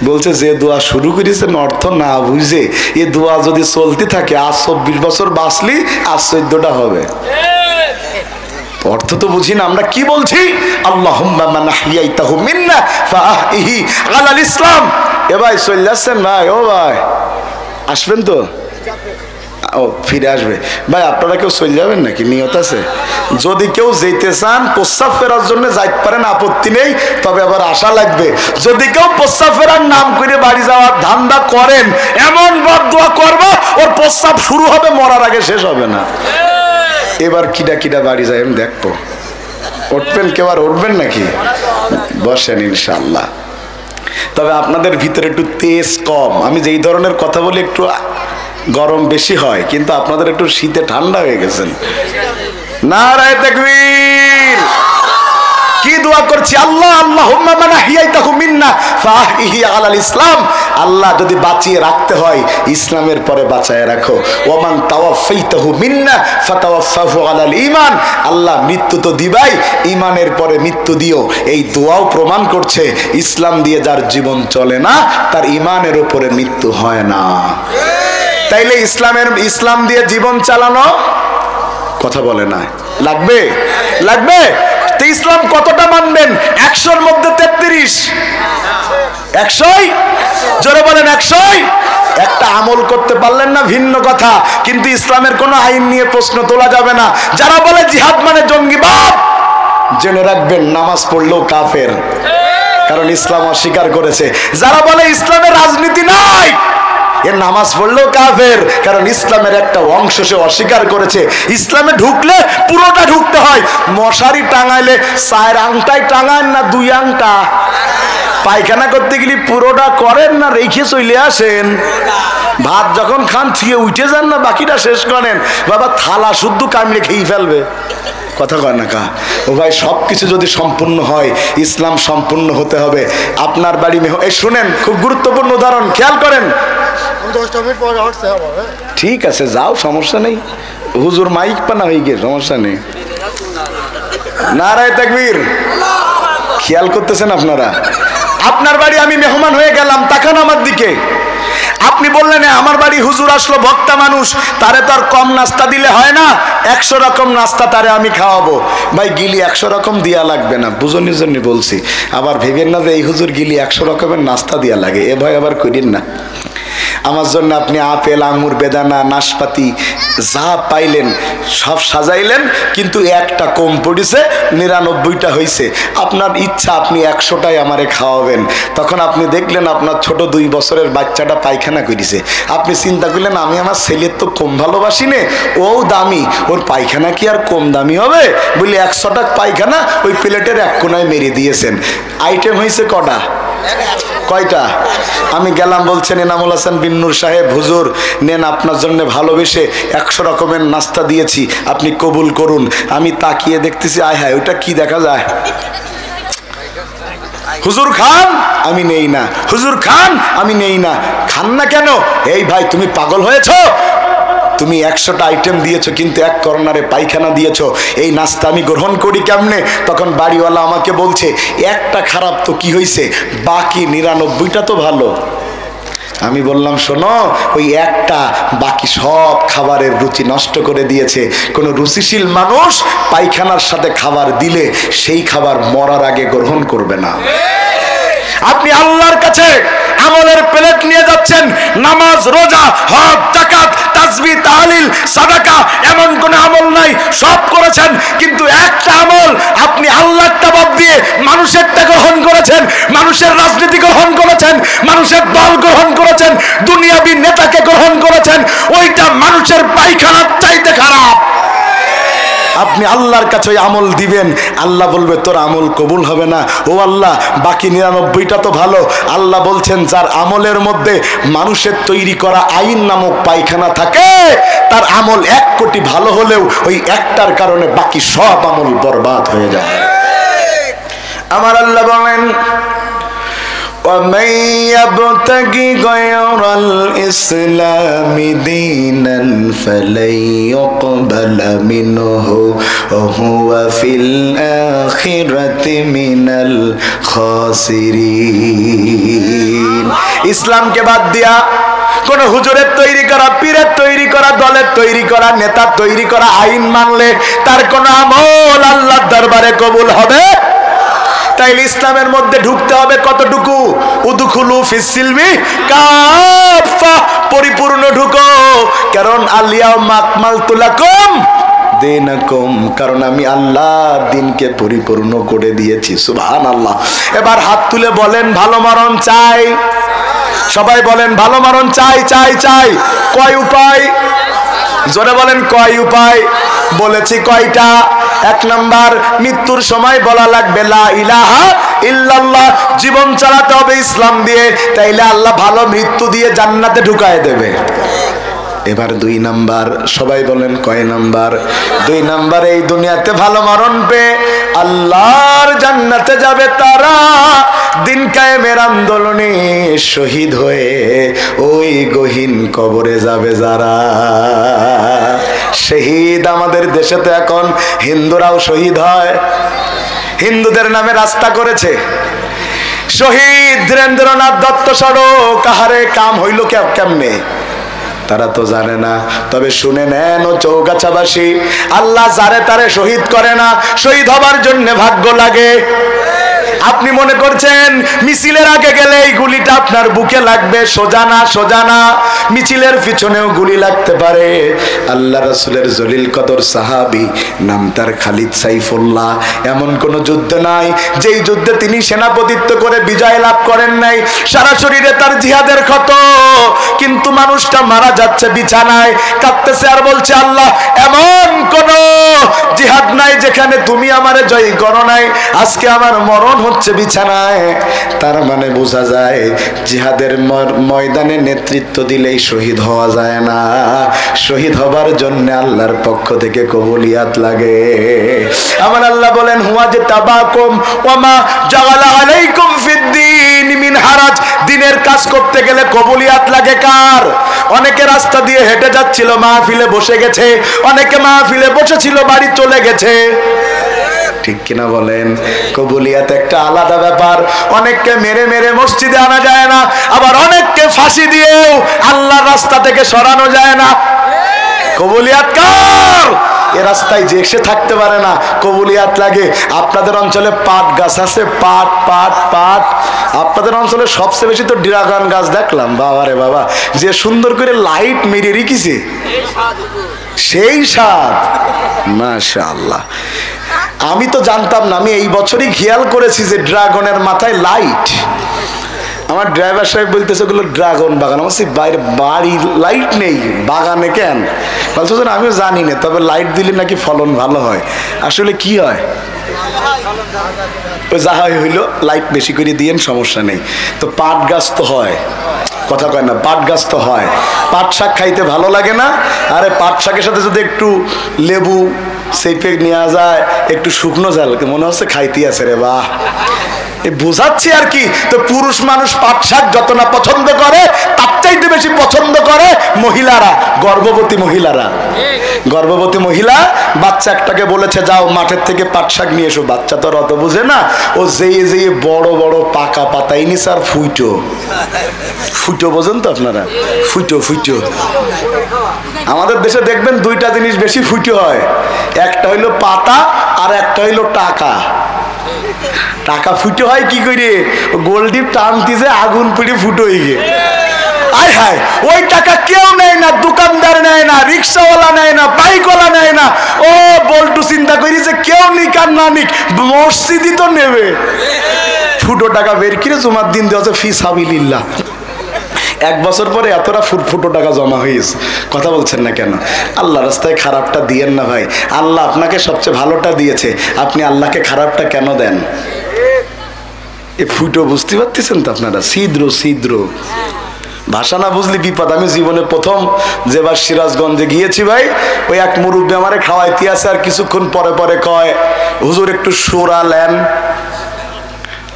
বলছে যে দোয়া শুরু করেছেন অর্থ না বুঝে, এ দোয়া যদি চলতে থাকে আজ 24 বছর বাঁচলি, আজ 14টা হবে। অর্থ তো বুঝি না আমরা কি বলছি। আল্লাহুম্মা মান আহইয়াইতাহু মিন্না ফাআহইহি আলাল ইসলাম। এ ভাই চলে যাচ্ছেন ভাই? ও ভাই আসবেন তো? ও ফিরে আসবে ভাই। আপনারা কেউ চলে যাবেন নাকি? নিয়ত আছে? যদি কেউ যেতে চান প্রস্তাব ফেরার জন্য যাইতে পারেন, আপত্তি নেই, তবে আবার আশা লাগবে। যদি কেউ প্রস্তাব ফেরার নাম করে বাড়ি যাওয়ার ধান্দা করেন, এমন বদদুয়া করবো ওর প্রস্তাব শুরু হবে মরার আগে শেষ হবে না। এবার কিডা কিডা বাড়ি যায় আমি দেখবো। উঠবেন কেউ? আর উঠবেন নাকি? বসেন ইনশাআল্লাহ। তবে আপনাদের ভিতরে একটু তেজ কম। আমি যেই ধরনের কথা বলি একটু গরম বেশি হয়, কিন্তু আপনাদের একটু শীতে ঠান্ডা হয়ে গেছেন। নারায়ে তাকবীর। কি দোয়া করছি? আল্লাহ আল্লাহুম্মা মান আহইয়াইতাহু মিন্না ফাআহইহি আলাল ইসলাম। আল্লাহ যদি বাঁচিয়ে রাখতে হয় ইসলামের পরে বাঁচায় রাখো। ওয়া মান তাওয়াফাইতাহু মিন্না ফাতাওয়াফাহু আলাল ঈমান। আল্লাহ মৃত্যু তো দিবাই, ঈমানের পরে মৃত্যু দিও। এই দোয়াও প্রমাণ করছে ইসলাম দিয়ে যার জীবন চলে না তার ঈমানের উপরে মৃত্যু হয় না। তাইলে ইসলাম দিয়ে জীবন চালানো কথা বলে না, লাগবে লাগবে। তো ইসলাম কতটা মানবেন? 100-র মধ্যে 33। 100-ই জোরে বলেন 100-ই। একটা আমল করতে পারলেন না ভিন্ন কথা, কিন্তু ইসলামের কোনো আইন নিয়ে প্রশ্ন তোলা যাবে না। যারা বলে জিহাদ মানে জঙ্গিবাদ, জেনে রাখবেন নামাজ পড়লেও কাফের, কারণ ইসলাম অস্বীকার করেছে। যারা বলে ইসলামের রাজনীতি নাই, এর নামাজ পড়লেও কাফের, কারণ ইসলামের একটা অংশ সে অস্বীকার করেছে। ইসলামে ঢুকলে পুরোটা ঢুকতে হয়। মশারি টাঙাইলে 4 আংটায় টাঙান না 2 আংটা? পায়খানা করতে গেলে পুরোটা করেন না রেখে চলে আসেন? ভাত যখন খান থিয়ে উঠে যান না বাকিটা শেষ করেন? বাবা থালা শুদ্ধ কামড়ে খেয়ে ফেলবে। কথা কয় না কা? ও ভাই সব কিছু যদি সম্পূর্ণ হয় ইসলাম সম্পূর্ণ হতে হবে। আপনার বাড়ি এই শুনেন, খুব গুরুত্বপূর্ণ উদাহরণ, খেয়াল করেন। 10 মিনিট পরে আসতে হবে। ঠিক আছে যাও, সমস্যা নেই। হুজুর মাইক পানা হয়ে গিয়ে সমস্যা নেই। নারায়ে তাকবীর। খেয়াল করতেছেন আপনারা? আপনার বাড়ি আমি মেহমান হয়ে গেলাম, তাকান আমার দিকে। আপনি বললেন আমার বাড়ি হুজুর আসলো, ভক্তা মানুষ, তারে তো আর কম নাস্তা দিলে হয় না। 100 রকম নাস্তা তারে আমি খাওয়াবো। ভাই গিলি 100 রকম দিয়া লাগবে না, বুঝনির জন্য বলছি। আবার ভেবেন না যে এই হুজুর গিলি 100 রকমের নাস্তা দিয়া লাগে, এ ভয় আবার করেন না। আমার জন্য আপনি আপেল, আঙুর, বেদানা, নাশপাতি যা পাইলেন সব সাজাইলেন, কিন্তু একটা কম পড়েছে, 99টা হয়েছে। আপনার ইচ্ছা আপনি 100টাই আমারে খাওয়াবেন। তখন আপনি দেখলেন আপনার ছোট 2 বছরের বাচ্চাটা পায়খানা করেছে। আপনি চিন্তা করলেন আমি আমার ছেলের তো কম ভালোবাসি নে, ও দামি, ওর পায়খানা কি আর কম দামি হবে? বলি 100টা পায়খানা ওই প্লেটের এক কোনায় মেরে দিয়েছেন। আইটেম হয়েছে কটা? কয়টা? আমি গেলাম, বলছেন এনামুল হাসান বিন্নুর সাহেব, হুজুর নেন আপনার জন্য ভালোবেসে 100 রকমের নাস্তা দিয়েছি, আপনি কবুল করুন। আমি তাকিয়ে দেখতেছি, আয় হায় ওটা কি দেখা যায়? হুজুর খান, আমি নেই না। হুজুর খান, আমি নেই না। খান না কেন? এই ভাই তুমি পাগল হয়েছো? তুমি 100টা আইটেম দিয়েছো, কিন্তু এক কর্নারে পায়খানা দিয়েছো। এই নাস্তা আমি গ্রহণ করি কেমনে? তখন বাড়িওয়ালা আমাকে বলছে একটা খারাপ তো কি হয়েছে, বাকি 99টা তো ভালো। আমি বললাম শোনো, ওই একটা বাকি সব খাবারের রুচি নষ্ট করে দিয়েছে। কোনো রুচিশীল মানুষ পায়খানার সাথে খাবার দিলে সেই খাবার মরার আগে গ্রহণ করবে না। আপনি আল্লাহর কাছে আমলের প্লেট নিয়ে যাচ্ছেন, নামাজ, রোজা, হজ, যাকাত, তাসবিহ, তাহলিল, সাদাকা, এমন কোন আমল নাই, সব করেছেন, কিন্তু একটা আমল আপনি আল্লাহটা বাদ দিয়ে মানুষেরটা গ্রহণ করেছেন, মানুষের রাজনীতি গ্রহণ করেছেন, মানুষের দল গ্রহণ করেছেন, দুনিয়াবি নেতাকে গ্রহণ করেছেন। ওইটা মানুষের পায়খানার চাইতে খারাপ। আপনি আল্লাহর কাছে ওই আমল দিবেন, আল্লাহ বলবে তোর আমল কবুল হবে না। ও আল্লাহ, বাকি 99টা তো ভালো। আল্লাহ বলছেন যার আমলের মধ্যে মানুষের তৈরি করা আইন নামক পায়খানা থাকে, তার আমল 1 কোটি ভালো হলেও ওই একটার কারণে বাকি সব আমল বরবাদ হয়ে যায়। আমার আল্লাহ বলেন ومن يبتغي غير الإسلام دينا فلن يقبل منه وهو في الآخرة من الخاسرين ইসলামকে বাদ দিয়া কোন হুজুরের তৈরি করা, পীরের তৈরি করা, দলের তৈরি করা, নেতার তৈরি করা আইন মানলে তার কোন আমল আল্লাহর দরবারে কবুল হবে? তাইলে ইসলামের মধ্যে ঢুকতে হবে কতটুকু? উদখুলু ফিস সিলমি কাফা, পরিপূর্ণ ঢুকো। কারণ আলিয়াউমা আকমালতু লাকুম দীনাকুম, কারণ আমি আল্লাহ দিনকে পরিপূর্ণ করে দিয়েছি। সুবহানাল্লাহ। এবার হাত তুলে বলেন ভালো মরণ চাই? সবাই বলেন ভালো মরণ চাই চাই চাই। কয় উপায়? জোরে বলেন কয় উপায়? বলেছি কয়টা? এক নাম্বার, মৃত্যুর সময় বলা লাগবে লা ইলাহা ইল্লাল্লাহ, জীবন চালাতে হবে ইসলাম দিয়ে, তাইলে আল্লাহ ভালো মৃত্যু দিয়ে জান্নাতে ঢুকায় দেবে। এবার দুই নাম্বার, সবাই বলেন কয় নাম্বার? দুই নাম্বার, এই দুনিয়াতে ভালো মরণ পেয়ে আল্লাহর জান্নাতে যাবে তারা দিন কায়েমের আন্দোলনে শহীদ হয়ে ওই গহীন কবরে যাবে যারা। শহীদ আমাদের দেশে তো এখন হিন্দুরাও শহীদ হয়, হিন্দুদের নামে রাস্তা করেছে। শহীদ ধীরেন্দ্রনাথ দত্ত সড়ক, কাহারে কাম হইল কেমনে তারা তো জানে না। তবে শুনে নেন ও চৌগাছাবাসী, আল্লাহ যারে তারে শহীদ করে না, শহীদ হবার জন্য ভাগ্য লাগে। আপনি মনে করছেন মিছিলের আগে গেলে এই গুলিটা আপনার বুকে লাগবে? সোজা না, সোজা না। মিছিলের পিছনেও গুলি লাগতে পারে। আল্লাহ রাসূলের জলিল কদর সাহাবী, নাম তার খালিদ সাইফুল্লাহ, এমন কোন যুদ্ধ নাই যেই যুদ্ধে তিনি সেনাপতিত্ব করে বিজয় লাভ করেন নাই। সারা শরীরে তার জিহাদের ক্ষত, কিন্তু মানুষটা মারা যাচ্ছে বিছানায়, কাঁদতেছে আর বলছে আল্লাহ এমন কোন জিহাদ নাই যেখানে তুমি আমারে জয় করো নাই, আজকে আমার মরণ হচ্ছে বিছানায়। তার মানে বোঝা যায় জিহাদের ময়দানে নেতৃত্ব দিলেই শহীদ হওয়া যায় না, শহীদ হবার জন্য আল্লাহর পক্ষ থেকে কবুলিয়াত লাগে। আমার আল্লাহ বলেন হুয়াজতাবাকুম ওয়ামা জাআলা আলাইকুম ফিদ্দীন মিন হারাজ, দিনের কাজ করতে গেলে কবুলিয়াত লাগে কার? অনেকে রাস্তা দিয়ে হেঁটে যাচ্ছিল, মাহফিলে বসে গেছে, অনেকে মাহফিলে বসেছিল বাড়ি চলে গেছে। ঠিক কিনা বলেন? কবুলিয়াত একটা আলাদা ব্যাপার। অনেককে মেরে মেরে মসজিদে আনা যায় না, আবার অনেককে ফাঁসি দিয়েও আল্লাহর রাস্তা থেকে সরানো যায় না। কবুলিয়াত কার? এ রাস্তায় যে এসে থাকতে পারে না, কবুলিয়াত লাগে। আপনাদের অঞ্চলে পাট গাছ আছে, পাট পাট পাট। আপনাদের অঞ্চলে সবচেয়ে বেশি তো ড্রাগন গাছ দেখলাম। বাবা রে বাবা, যে সুন্দর করে লাইট মেরে রেখেছে, সেই স্বাদ, মাশাআল্লাহ। আমি তো জানতাম না, আমি এই বছরই খেয়াল করেছি যে ড্রাগনের মাথায় লাইট। আমার ড্রাইভার সাহেব বলতেছে ওগুলো ড্রাগন বাগান। আমার বাইরে বাড়ি লাইট নেই, বাগানে কেন? বলছে আমিও জানি না, তবে লাইট দিলে নাকি ফলন ভালো হয়। আসলে কি হয়? ওই যা হয় হইলো, লাইট বেশি করে দিয়েন, সমস্যা নেই। তো পাট গাছ তো হয়, কথা কয় না, পাট গাছ তো হয়। পাট শাক খাইতে ভালো লাগে না? আরে পাট শাকের সাথে যদি একটু লেবু সেইপে নেওয়া যায়, একটু শুকনো জাল, মনে হচ্ছে খাইতে আছে রে, বাহ। বুঝাচ্ছি আর কি। তো পুরুষ মানুষ পাট শাক যত না পছন্দ করে, তার চাইতে বেশি পছন্দ করে মহিলারা, গর্ভবতী মহিলারা। গর্ভবতী মহিলা বাচ্চা একটাকে বলেছে যাও মাঠের থেকে পাট শাক নিয়ে এসো। বাচ্চা তো আর অত বুঝে না, ও যেয়ে যেয়ে বড় বড় পাকা পাতা ইনিস আর ফুটো ফুটো, বোঝেন তো আপনারা? ফুটো ফুটো। আমাদের দেশে দেখবেন দুইটা জিনিস বেশি ফুটো হয়, একটা হইলো পাতা আর একটা হইলো টাকা। টাকা ফুটো হয় কি করে? গোলডিপ টানতে যে আগুন পুড়ে ফুটো হয়ে গে। আয় হায়, ওই টাকা কেউ নেয় না, দোকানদার নেয় না, রিক্সাওয়ালা নেয় না, বাইকওয়ালা নেয় না। ও বল্টু চিন্তা করি যে কেউ নিক আর না নিক, মসজিদই তো নেবে। ফুটো টাকা বের করে জমার দিন দেওয়া ফি সাবিলিল্লাহ। এক বছর পরে এতটা ফুটফুটো টাকা জমা হয়েছে। কথা বলছেন না কেন? আল্লাহ রাস্তায় খারাপটা দিয়েন না ভাই। আল্লাহ আপনাকে সবচেয়ে ভালোটা দিয়েছে, আপনি আল্লাহকে খারাপটা কেন দেন? এ ফুটো বুঝতে পারতেছেন তো আপনারা? ছিদ্র ছিদ্র, ভাষা না বুঝলে বিপদ। আমি জীবনে প্রথম যেবার সিরাজগঞ্জে গিয়েছি ভাই, ওই এক মুরব্বী আমারে খাওয়াইতে আছে, আর কিছুক্ষণ পরে পরে কয় হুজুর একটু সোরা লেন।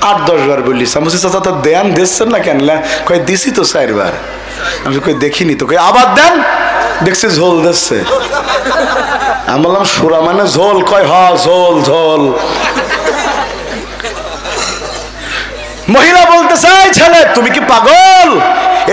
8-10 বার বললিস। আমি বলছি চাচা তো দেন দিচ্ছেন না কেন? কই দিছি তো 4 বার। আমি কই দেখিনি তো। কই আবার দেন, দেখছি ঝোল দিচ্ছে। আমি বললাম সুরা মানে ঝোল? কয় হ ঝোল ঝোল। মহিলা বলতে চাই ছেলে তুমি কি পাগল?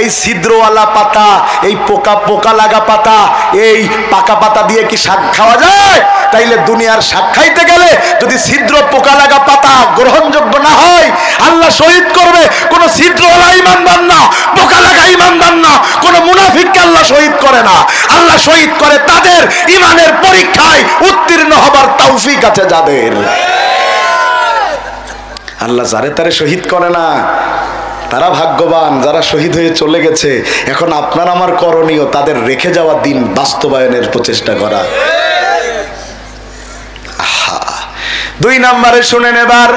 এই ছিদ্রওয়ালা পাতা, এই পোকা পোকা লাগা পাতা, এই পাকা পাতা দিয়ে কি শাক খাওয়া যায়? তাইলে দুনিয়ার শাক খাইতে গেলে যদি ছিদ্র পোকা লাগা পাতা গ্রহণযোগ্য না হয়, আল্লাহ শহীদ করবে কোন ছিদ্রওয়ালা ইমানদার না, পোকা লাগা ইমানদার না, কোন মুনাফিককে আল্লাহ শহীদ করে না। আল্লাহ শহীদ করে তাদের ইমানের পরীক্ষায় উত্তীর্ণ হবার তৌফিক আছে যাদের। আল্লাহ যারে তারে শহীদ করে না, তারা ভাগ্যবান যারা শহীদ হয়ে চলে গেছে। এখন আপনার আমার করণীয় তাদের রেখে যাওয়া দিন বাস্তবায়নের প্রচেষ্টা করা। 2 নম্বরে শুনেন এবার,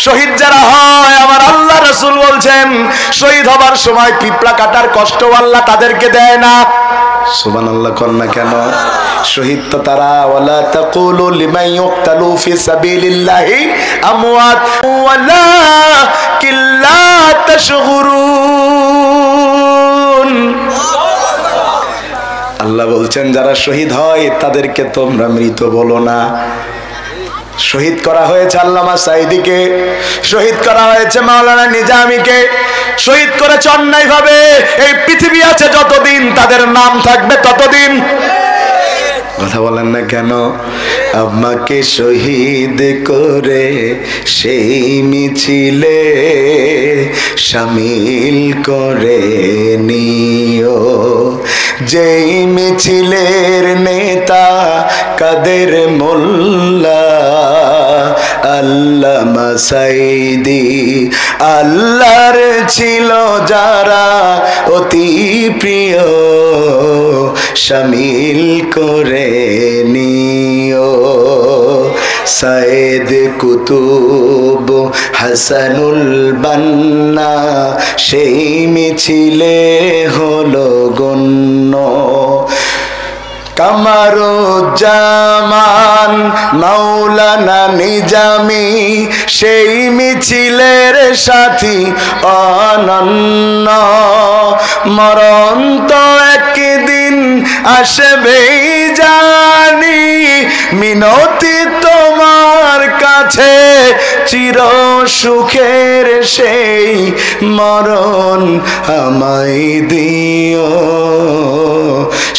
শহীদ যারা হয় আমার আল্লাহ রাসূল বলছেন শহীদ হবার সময় পিঁপড়া কাটার কষ্ট আল্লাহ তাদেরকে দেয় না। সুবহানাল্লাহ কোন না কেন? শহীদ তো তারা, ওয়ালা তাকুলু লিমান ইউকতালু ফি সাবিলিল্লাহি আমওয়াত ওয়ালাকিন লা তাশউরুন। আল্লাহ বলছেন যারা শহীদ হয় তাদেরকে তোমরা মৃত বলো না। শহীদ করা হয়েছে আল্লামা সাঈদীকে, শহীদ করা হয়েছে মাওলানা নিজামীকে, শহীদ করেছে অন্যায় ভাবে। এই পৃথিবী আছে যতদিন তাদের নাম থাকবে ততদিন। কথা বলেন না কেন? আমাকে শহীদ করে সেই মিছিলে শামিল করে নিও, যেই মিছিলের নেতা কাদের মোল্লা আল্লামা সাঈদী। আল্লাহর ছিল যারা অতি প্রিয় শামিল করে নিও। সাইদ কুতুব হাসানুল বান্না সেই মিছিলে হলো গণ্য। কামারুজ্জামান মাওলানা নিজামী সেই মিছিলের সাথী অনন্য। মরণ তো একদিন আসবেই জানি, মিনতি তোমার কাছে চির সুখের সেই মরণ আমায় দিও,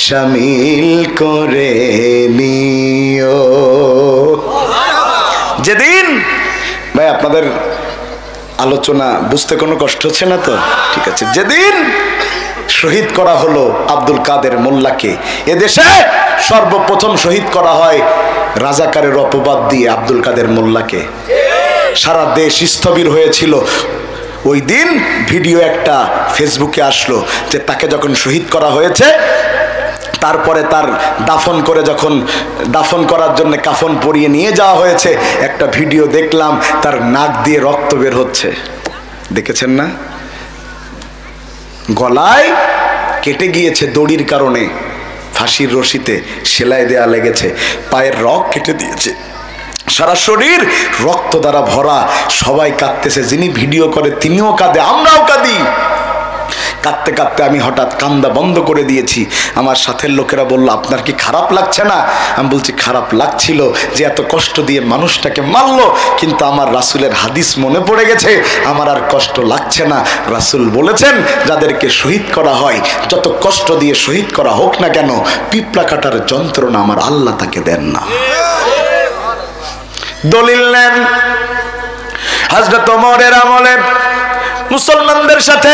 শামিল করে নিও। যেদিন ভাই আপনাদের আলোচনা বুঝতে কোনো কষ্ট হচ্ছে না তো? ঠিক আছে। যেদিন শহীদ করা হলো আব্দুল কাদের মোল্লাকে, এদেশে সর্বপ্রথম শহীদ করা হয় রাজাকারের অপবাদ দিয়ে আব্দুল কাদের মোল্লাকে। সারা দেশ স্থবির হয়েছিল। ওই দিন ভিডিও একটা ফেসবুকে আসলো যে তাকে যখন শহীদ করা হয়েছে, তারপরে তার দাফন করে যখন দাফন করার জন্য কাফন পরিয়ে নিয়ে যাওয়া হয়েছে, একটা ভিডিও দেখলাম তার নাক দিয়ে রক্ত বের হচ্ছে। দেখেছেন না? গলায় কেটে গিয়েছে দড়ির কারণে, ফাঁসির রশিতে সেলাই দেয়া লেগেছে, পায়ের রগ কেটে দিয়েছে, সারা শরীর রক্ত দ্বারা ভরা। সবাই কাঁদতেছে, যিনি ভিডিও করে তিনিও কাঁদে, আমরাও কাঁদি। কাঁদতে কাঁদতে আমি হঠাৎ কান্দা বন্ধ করে দিয়েছি। আমার সাথের লোকেরা বলল আপনার কি খারাপ লাগছে না? আমি বলছি খারাপ লাগছিল যে এত কষ্ট দিয়ে মানুষটাকে মারলো, কিন্তু আমার রাসূলের হাদিস মনে পড়ে গেছে, আমার আর কষ্ট লাগছে না। রাসূল বলেছেন যাদেরকে শহীদ করা হয়, যত কষ্ট দিয়ে শহীদ করা হোক না কেন, পিঁপড়া কাটার যন্ত্রণা আমার আল্লাহ তাকে দেন না। দলিল নেন হযরত ওমরের আমলে মুসলমানদের সাথে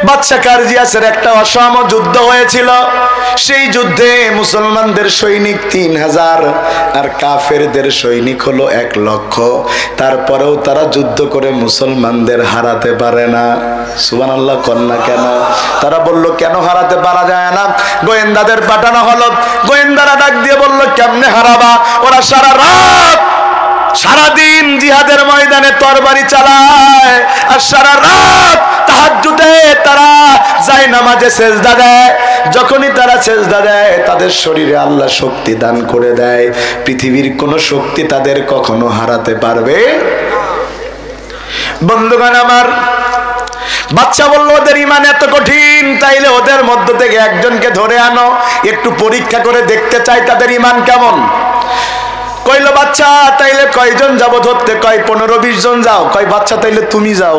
বাদশা কার্জিয়াসের একটা অসম যুদ্ধ হয়েছিল। সেই যুদ্ধে মুসলমানদের সৈনিক 3000 আর কাফেরদের সৈনিক হলো 1 লক্ষ। তারপরেও তারা যুদ্ধ করে মুসলমানদের হারাতে পারে না। সুবহানাল্লাহ কন্যা কেন? তারা বলল কেন হারাতে পারা যায় না? গোয়েন্দাদের পাঠানো হলো, গোয়েন্দারা ডাক দিয়ে বলল কেমনে হারাবা? ওরা সারা রাত সারাদিন জিহাদের ময়দানে তরবারি চালায়, আর সারা রাত তাহাজ্জুদে তারা যায় নামাজে সেজদা দেয়। যখনই তারা সেজদা দেয় তাদের শরীরে আল্লাহ শক্তি দান করে দেয়। পৃথিবীর কোন শক্তি তাদের কখনো হারাতে পারবে। বন্ধুগণ আমার, বাচ্চা বলল ওদের ইমান এত কঠিন, তাইলে ওদের মধ্য থেকে একজনকে ধরে আনো, একটু পরীক্ষা করে দেখতে চাই তাদের ইমান কেমন। কইল বাচ্চা তাইলে কয়জন যাব ধরতে? কয় 15-20 জন যাও। কয় বাচ্চা তাইলে তুমি যাও।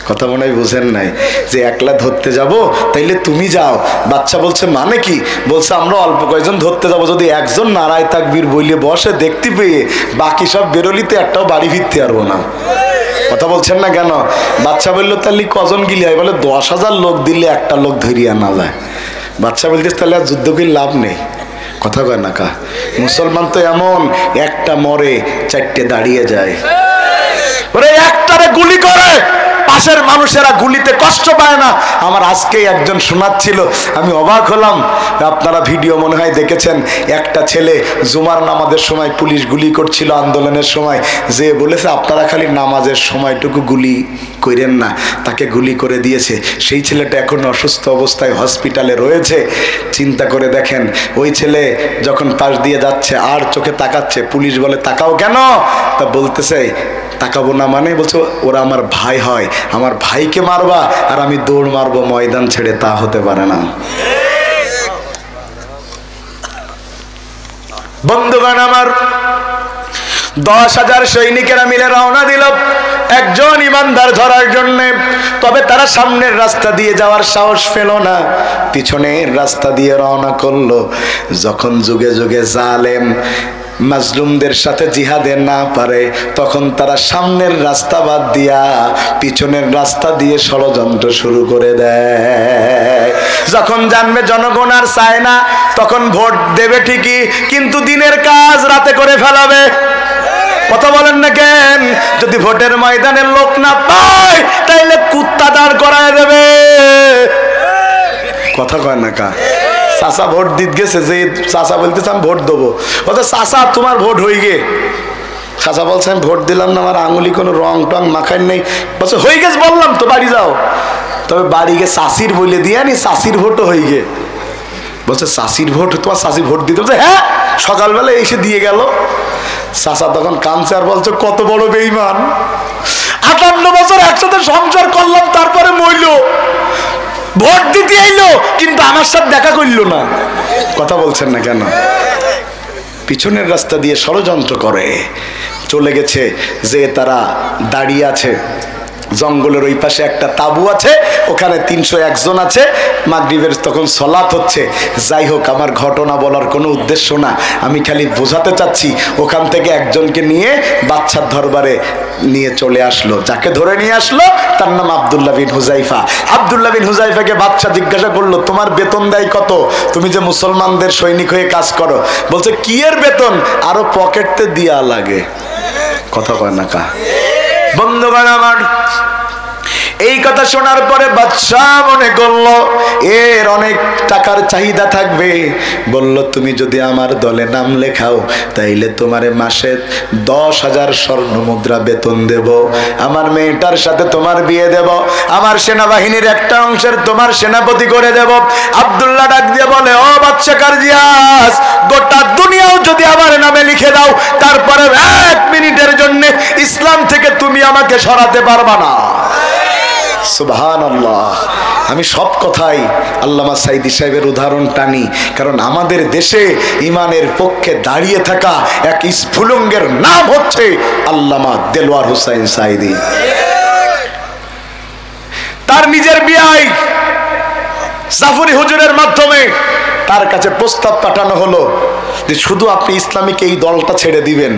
কথা মনে হয় বুঝেন নাই যে একলা ধরতে যাব, তাইলে তুমি যাও। বাচ্চা বলছে মানে কি? বলছে আমরা অল্প কয়জন ধরতে যাব, যদি একজন নারায় তাকবীর বইলে বসে দেখতে পেয়ে বাকি সব বেরোলিতে একটাও বাড়ি ফিরতে পারবো না। কথা বলছেন না কেন? বাচ্চা বললো তাহলে কজন গিলি হয়? বলে 10,000 লোক দিলে একটা লোক ধরিয়ে আনা যায়। বাচ্চা বলতে তাহলে আর যুদ্ধ করে লাভ নেই। কথা কয় না কা? মুসলমান তো এমন, একটা মরে 4টে দাঁড়িয়ে যায়। ওরে একটারে গুলি করে, পাশের মানুষেরা গুলিতে কষ্ট পায় না। আমার আজকেই একজন শোনাচ্ছিল, আমি অবাক হলাম। আপনারা ভিডিও মনে হয় দেখেছেন, একটা ছেলে জুমার নামাজের সময় পুলিশ গুলি করছিল আন্দোলনের সময়, যে বলেছে আপনারা খালি নামাজের সময়টুকু গুলি করেন না, তাকে গুলি করে দিয়েছে। সেই ছেলেটা এখন অসুস্থ অবস্থায় হসপিটালে রয়েছে। চিন্তা করে দেখেন, ওই ছেলে যখন পাশ দিয়ে যাচ্ছে আর চোখে তাকাচ্ছে, পুলিশ বলে তাকাও কেন? তা বলতেছে তাকাবো না মানে, বলছো ওরা আমার ভাই হয়, আমার ভাইকে মারবা আর আমি দৌড় মারবো ময়দান ছেড়ে, তা হতে পারে না। বন্ধুগণ আমার, 10,000 সৈনিকেরা মিলে রওনা দিল একজন ইমানদার ধরার জন্য। তবে তারা সামনের রাস্তা দিয়ে যাওয়ার সাহস পেল না, পিছনের রাস্তা দিয়ে রওনা করলো। যখন যুগে যুগে জালেম মাজলুমদের সাথে জিহাদে না পারে, তখন তারা সামনের রাস্তা বাদ দিয়া পিছনের রাস্তা দিয়ে ষড়যন্ত্র শুরু করে দেয়। যখন জানবে জনগণ আর চায় না, তখন ভোট দেবে ঠিকই, কিন্তু দিনের কাজ রাতে করে ফেলাবে। কথা বলেন না কেন? যদি ভোটের ময়দানে লোক না পায়, তাইলে কুত্তা দাঁড় করায় দেবে। কথা কয় না কা? চাচা ভোট দিতে গেছে, যে চাচা বলতেছে আমি ভোট দেবো, বলতে চাচা তোমার ভোট হয়ে গে। চাচা বলছে আমি ভোট দিলাম না, আমার আঙুলি কোনো রং টং মাখার নেই। বলছে হয়ে গেছে বললাম তো, বাড়ি যাও। তবে বাড়ি গিয়ে চাষির বলে দিয়ে আনি, চাষির ভোটও হয়ে গে। বলছে চাষির ভোট? তোমার চাষি ভোট দিতে? বলছে হ্যাঁ, সকালবেলা এসে দিয়ে গেল। চাচা তখন কাঁদছে আর বলছে কত বড় বেঈমান, 58 বছর একসাথে সংসার করলাম, তারপরে মইল, ভোট দিতে আইলো কিন্তু আমার সাথে দেখা করলো না। কথা বলছেন না কেন? পিছনের রাস্তা দিয়ে ষড়যন্ত্র করে চলে গেছে, যে তারা দাঁড়িয়ে আছে জঙ্গলের ওই পাশে একটা তাবু আছে, ওখানে 301 জন আছে। মাগরিবের তখন সলাত হচ্ছে। যাই হোক, আমার ঘটনা বলার কোনো উদ্দেশ্য না, আমি খালি বোঝাতে চাচ্ছি। ওখান থেকে একজনকে নিয়ে বাচ্চার দরবারে নিয়ে চলে আসলো। যাকে ধরে নিয়ে আসলো তার নাম আব্দুল্লাহ বিন হুজাইফা। আব্দুল্লাহ বিন হুজাইফাকে বাচ্চা জিজ্ঞাসা করলো তোমার বেতন দেয় কত? তুমি যে মুসলমানদের সৈনিক হয়ে কাজ করো। বলছে কি এর বেতন? আরো পকেটতে দিয়া লাগে। কথা কয় না কা? বন্ধুগণ আমার, এই কথা শোনার পরে বাদশাহ মনে করলো এর অনেক টাকার চাহিদা থাকবে। বলল তুমি যদি আমার দলে নাম লেখাও, তাইলে তোমারে মাসে 10,000 স্বর্ণ মুদ্রা বেতন দেব, আমার মেয়েটার সাথে তোমার বিয়ে দেব, আমার সেনাবাহিনীর একটা অংশের তোমার সেনাপতি করে দেব। আব্দুল্লাহ ডাক দিয়ে বলে ও বাদশা কারজিয়াস, গোটা দুনিয়াও যদি আমার নামে লিখে দাও, তারপরে 1 মিনিটের জন্য ইসলাম থেকে তুমি আমাকে সরাতে পারবা না। সুবহানাল্লাহ। আমি সব কথাই আল্লামা সাইদি সাহেবের উদাহরণ টানি, কারণ আমাদের দেশে ইমানের পক্ষে দাঁড়িয়ে থাকা এক স্ফুলিঙ্গের নাম হচ্ছে আল্লামা দেলোয়ার হোসাইন সাইদি। তার নিজের বিয়াই জাফরি হুজুরের মাধ্যমে তার কাছে প্রস্তাব পাঠানো হলো যে শুধু আপনি ইসলামিক এই দলটা ছেড়ে দিবেন,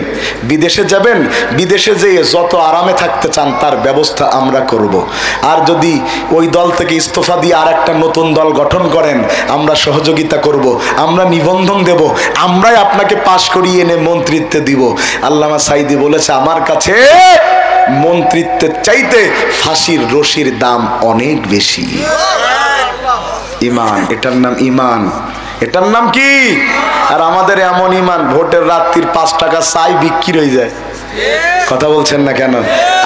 বিদেশে যাবেন, বিদেশে যেয়ে যত আরামে থাকতে চান তার ব্যবস্থা আমরা করব। আর যদি ওই দল থেকে ইস্তফা দিয়ে আর একটা নতুন দল গঠন করেন, আমরা সহযোগিতা করব, আমরা নিবন্ধন দেব, আমরাই আপনাকে পাশ করিয়ে এনে মন্ত্রিত্বে দিব। আল্লামা সাইদি বলেছে আমার কাছে মন্ত্রিত্বের চাইতে ফাঁসির রশির দাম অনেক বেশি। ইমান, এটার নাম ইমান, এটার নাম কি? আর আমাদের এমন ইমান, ভোটের রাত্রির 5 টাকা চাই বিক্রি হয়ে যায়। কথা বলছেন না কেন?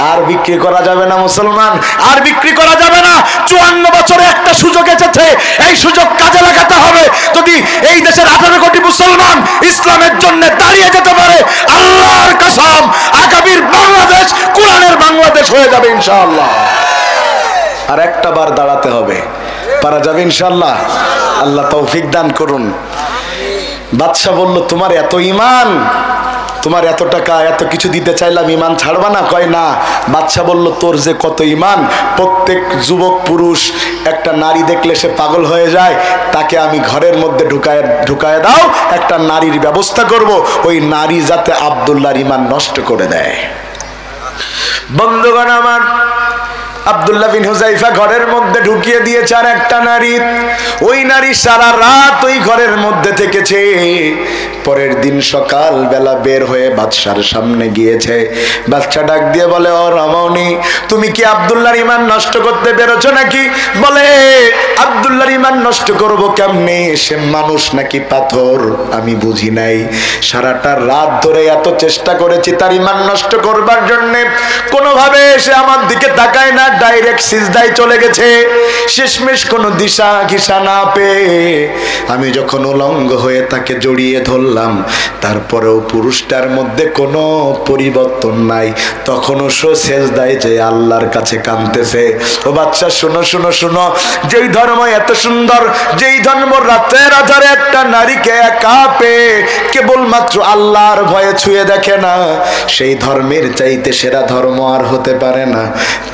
আর বিক্রি করা যাবে না মুসলমান, আর বিক্রি করা যাবে না। 54 বছরে একটা সুযোগ এসেছে, এই সুযোগ কাজে লাগাতে হবে। যদি এই দেশের 18 কোটি মুসলমান ইসলামের জন্য দাঁড়িয়ে যেতে পারে, আল্লাহর কসম আগামীর বাংলাদেশ কোরআনের বাংলাদেশ হয়ে যাবে ইনশাআল্লাহ। আর একটা বার দাঁড়াতে হবে, পারা যাবে ইনশাআল্লাহ। আল্লাহ তৌফিক দান করুন। বাদশা বলল, তোমার এত ঈমান, তোমার এত টাকা, এত কিছু দিতে চাইলাম, ঈমান ছাড়বা না? কয় না। বাদশা বলল, তোর যে কত ঈমান, প্রত্যেক যুবক পুরুষ একটা নারী দেখলে সে পাগল হয়ে যায়, তাকে আমি ঘরের মধ্যে ঢুকায় দাও, একটা নারীর ব্যবস্থা করব, ওই নারী যাতে আব্দুল্লাহর ঈমান নষ্ট করে দেয়। বন্ধুগণ আমার, আব্দুল্লাহ বিন হুযায়ফা ঘরের মধ্যে ঢুকিয়ে দিয়েছে আর একটা নারী। ওই নারী সারা রাত ওই ঘরের মধ্যে থেকেছে। পরের দিন সকাল বেলা বের হয়ে বাদশার সামনে গিয়েছে। বাদশা ডাক দিয়ে বলে, ও রমণী, তুমি কি আব্দুল্লাহর ঈমান নষ্ট করতে বেরোছো নাকি? বলে, আব্দুল্লাহর ঈমান নষ্ট করব কেমনে? সে মানুষ নাকি পাথর আমি বুঝি নাই। সারাটা রাত ধরে এত চেষ্টা করেছি তার ঈমান নষ্ট করবার জন্য, কোনোভাবে সে আমার দিকে তাকায় না, ডাইরেক্ট সিজদায় চলে গেছে। শেষমেশ কোনো দিশা ঘিসা না পেয়ে আমি যখন উলঙ্গ হয়ে তাকে জড়িয়ে ধরলাম, তারপরেও পুরুষটার মধ্যে কোনো পরিবর্তন নাই। তখনও সে সিজদায় যে আল্লাহর কাছে কাঁদতেছে। ও বাচ্চা, শোনো শোনো শোনো, যেই ধর্ম এত সুন্দর, যেই ধর্ম রাতের আধারে একটা নারীকে একা পেয়ে কেবলমাত্র আল্লাহর ভয়ে ছুঁয়ে দেখে না, সেই ধর্মের চাইতে সেরা ধর্ম আর হতে পারে না।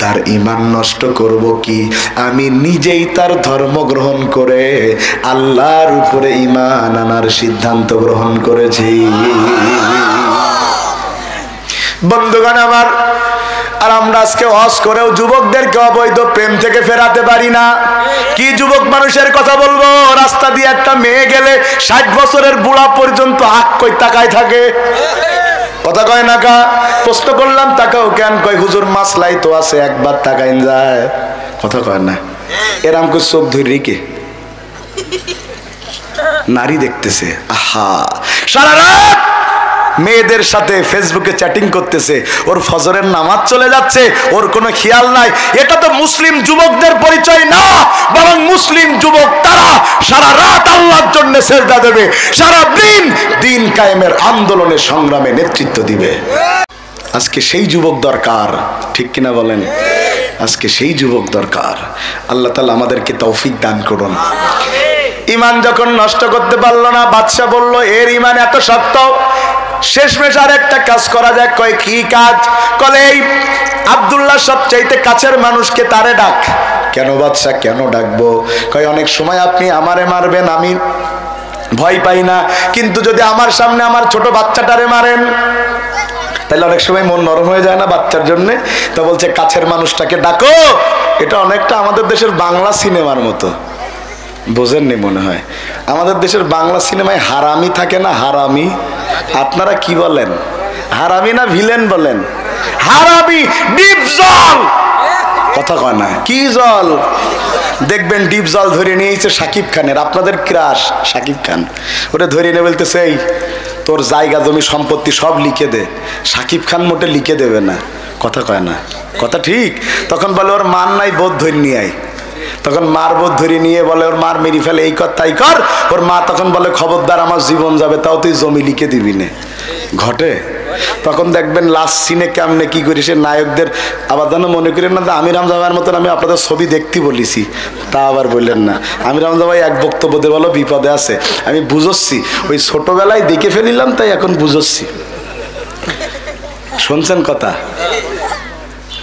তার ঈমান নষ্ট করব কি? আমি নিজেই তার ধর্ম গ্রহণ করে আল্লাহর উপরে ঈমান আনার সিদ্ধান্ত গ্রহণ করেছি। বন্ধুগণ আমার, আর আমরা আজকে ওয়াজ করেও যুবকদেরকে অবৈধ প্রেম থেকে ফেরাতে পারি না। কি যুবক মানুষের কথা বলবো? রাস্তা দিয়ে একটা মেয়ে গেলে 60 বছরের বুড়া পর্যন্ত আঁক কই তাকায় থাকে। কথা কয় না কা? প্রশ্ন করলাম, তাকাও কেন? কয় হুজুর মাসলাই তো আছে, একবার তাকাইন যায়। কথা কয় না? এরাম করে চোখ ধরে রেখে নারী দেখতেছে। আহা, সারা রাত মেয়েদের সাথে ফেসবুকে চ্যাটিং করতেছে, ওর ফজরের নামাজ চলে যাচ্ছে, ওর কোনো খেয়াল নাই। এটা তো মুসলিম যুবকদের পরিচয় না, বরং মুসলিম যুবক তারা সারা রাত আল্লাহর জন্য সেজদা দেবে, সারা দিন দিন কায়েমের আন্দোলনে সংগ্রামে নেতৃত্ব দিবে। আজকে সেই যুবক দরকার, ঠিক কিনা বলেন? আজকে সেই যুবক দরকার। আল্লাহ তাআলা আমাদেরকে তৌফিক দান করুন। ঈমান যখন নষ্ট করতে পারলো না, বাদশা বলল, এর ঈমান এত শক্ত, শেষমেশ আর একটা কাজ করা যায়। কয় কি কাজ? কলে এই আব্দুল্লাহ সবচাইতে কাছের মানুষকে তারে ডাক। কেন বাদশা, কেন ডাকবো? কয় অনেক সময় আপনি আমারে মারবেন, আমি ভয় পাই না, কিন্তু যদি আমার সামনে আমার ছোট বাচ্চাটারে মারেন তাহলে অনেক সময় মন নরম হয়ে যায় না বাচ্চার জন্যে? তো বলছে কাছের মানুষটাকে ডাকো। এটা অনেকটা আমাদের দেশের বাংলা সিনেমার মতো, বোঝেননি মনে হয়? আমাদের দেশের বাংলা সিনেমায় হারামি থাকে না, হারামি। আপনারা কি বলেন, হারামি না ভিলেন বলেন? হারামি, ডিপ জল। কথা কয় না? কি জল? দেখবেন ডিপ জল ধরে নিয়েছে শাকিব খানের, আপনাদের ক্রাশ শাকিব খান। ওটা ধরে নিয়ে বলতেছে, এই তোর জায়গা জমি সম্পত্তি সব লিখে দে। শাকিব খান মোটে লিখে দেবে না। কথা কয় না? কথা ঠিক। তখন বলে ওর মান নাই, বোধ ধরে নিয়ে আয়। তখন মার বোধ ধরে নিয়ে বলে ওর মার মেরি ফেলে, এই কর তাই কর। ওর মা তখন বলে খবরদার, আমার জীবন যাবে, তাও তুই জমি লিখে দিবি না। ঘটে। তখন দেখবেন লাস্ট সিনে কেমনে কি করি সে নায়কদের। আবার যেন মনে করেন না আমির হামজা ভাইয়ের মতন আমি আপনাদের ছবি দেখতে বলেছি, তা আবার বললেন না। আমির হামজা ভাই এক বক্তব্য দিয়ে বলো বিপদে আছে, আমি বুঝচ্ছি, ওই ছোটবেলায় দেখে ফেলিলাম তাই এখন বুঝচ্ছি। শুনছেন কথা?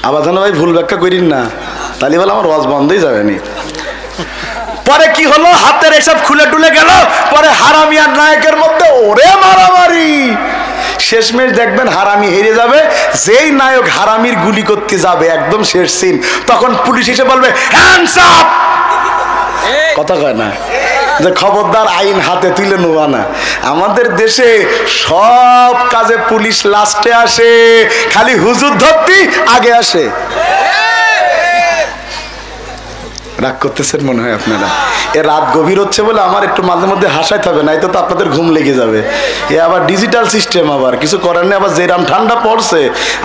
আবার যেন ভাই ভুল ব্যাখ্যা করিন না, তাহলে বলে আমার ওয়াজ বন্ধই যাবে না। পরে কি হলো, হাতের এসব খুলে টুলে গেল। পরে হারামি আর নায়কের মধ্যে ওরে মারামারি। শেষমেশ দেখবেন হারামি হেরে যাবে। যেই নায়ক হারামির গুলি করতে যাবে একদম শেষ সিন, তখন পুলিশ এসে বলবে হ্যান্ডস আপ। কথা কয় না যে খবরদার, আইন হাতে তুলে নেওয়া না। আমাদের দেশে সব কাজে পুলিশ লাস্টে আসে, খালি হুজুর ধরতি আগে আসে। রাগ করতেছেন মনে হয় আপনারা? এ রাত গভীর হচ্ছে বলে আমার একটু মাঝে মধ্যে হাসাইতে হবে, নাই তো আপনাদের ঘুম লেগে যাবে। এ আবার ডিজিটাল সিস্টেম, আবার কিছু করার নেই। আবার যেরাম ঠান্ডা পড়ছে,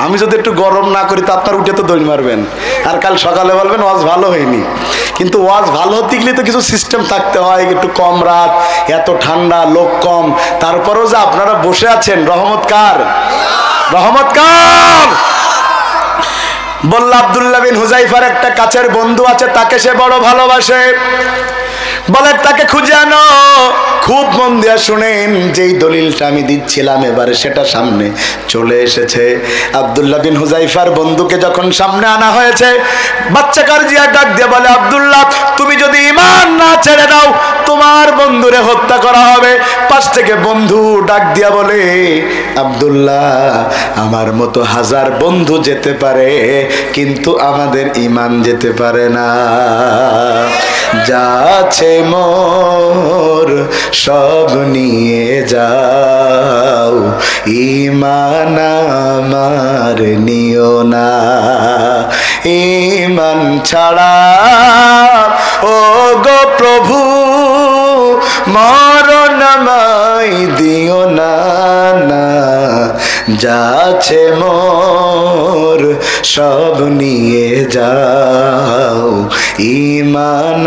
আমি যদি একটু গরম না করি তো আপনার উঠে তো দৌড় মারবেন, আর কাল সকালে বলবেন ওয়াজ ভালো হয়নি। কিন্তু ওয়াজ ভালো হতে গেলে তো কিছু সিস্টেম থাকতে হয়, একটু কম রাত, এত ঠান্ডা, লোক কম, তারপরেও যে আপনারা বসে আছেন, রহমত কার? রহমত কার? বলল আব্দুল্লাহ বিন হুযাইফার একটা কাছের বন্ধু আছে, তাকে সে বড় ভালোবাসে। বলে তাকে খুঁজে আনো। খুব মন দিয়ে শুনেন, যেই দলিলটা আমি দিচ্ছিলাম এবারে সেটা সামনে চলে এসেছে। আব্দুল্লাহ বিন হুযাইফার বন্ধুকে যখন সামনে আনা হয়েছে, বাচ্চা কারজিয়া ডাক দিয়ে বলে, আব্দুল্লাহ তুমি যদি ঈমান না ছেড়ে দাও তোমার বন্ধুরে হত্যা করা হবে। পাশ থেকে বন্ধু ডাক দিয়া বলে, আব্দুল্লাহ আমার মতো হাজার বন্ধু যেতে পারে, কিন্তু আমাদের ঈমান যেতে পারে না। যাচ্ছে মোর সব নিয়ে যাও, ঈমান আমার নিও না। ঈমান ছাড়া ও গো প্রভু মরণ আমায় দিও না, না। যাচ্ছে মোর সব নিয়ে যাও, ঈমান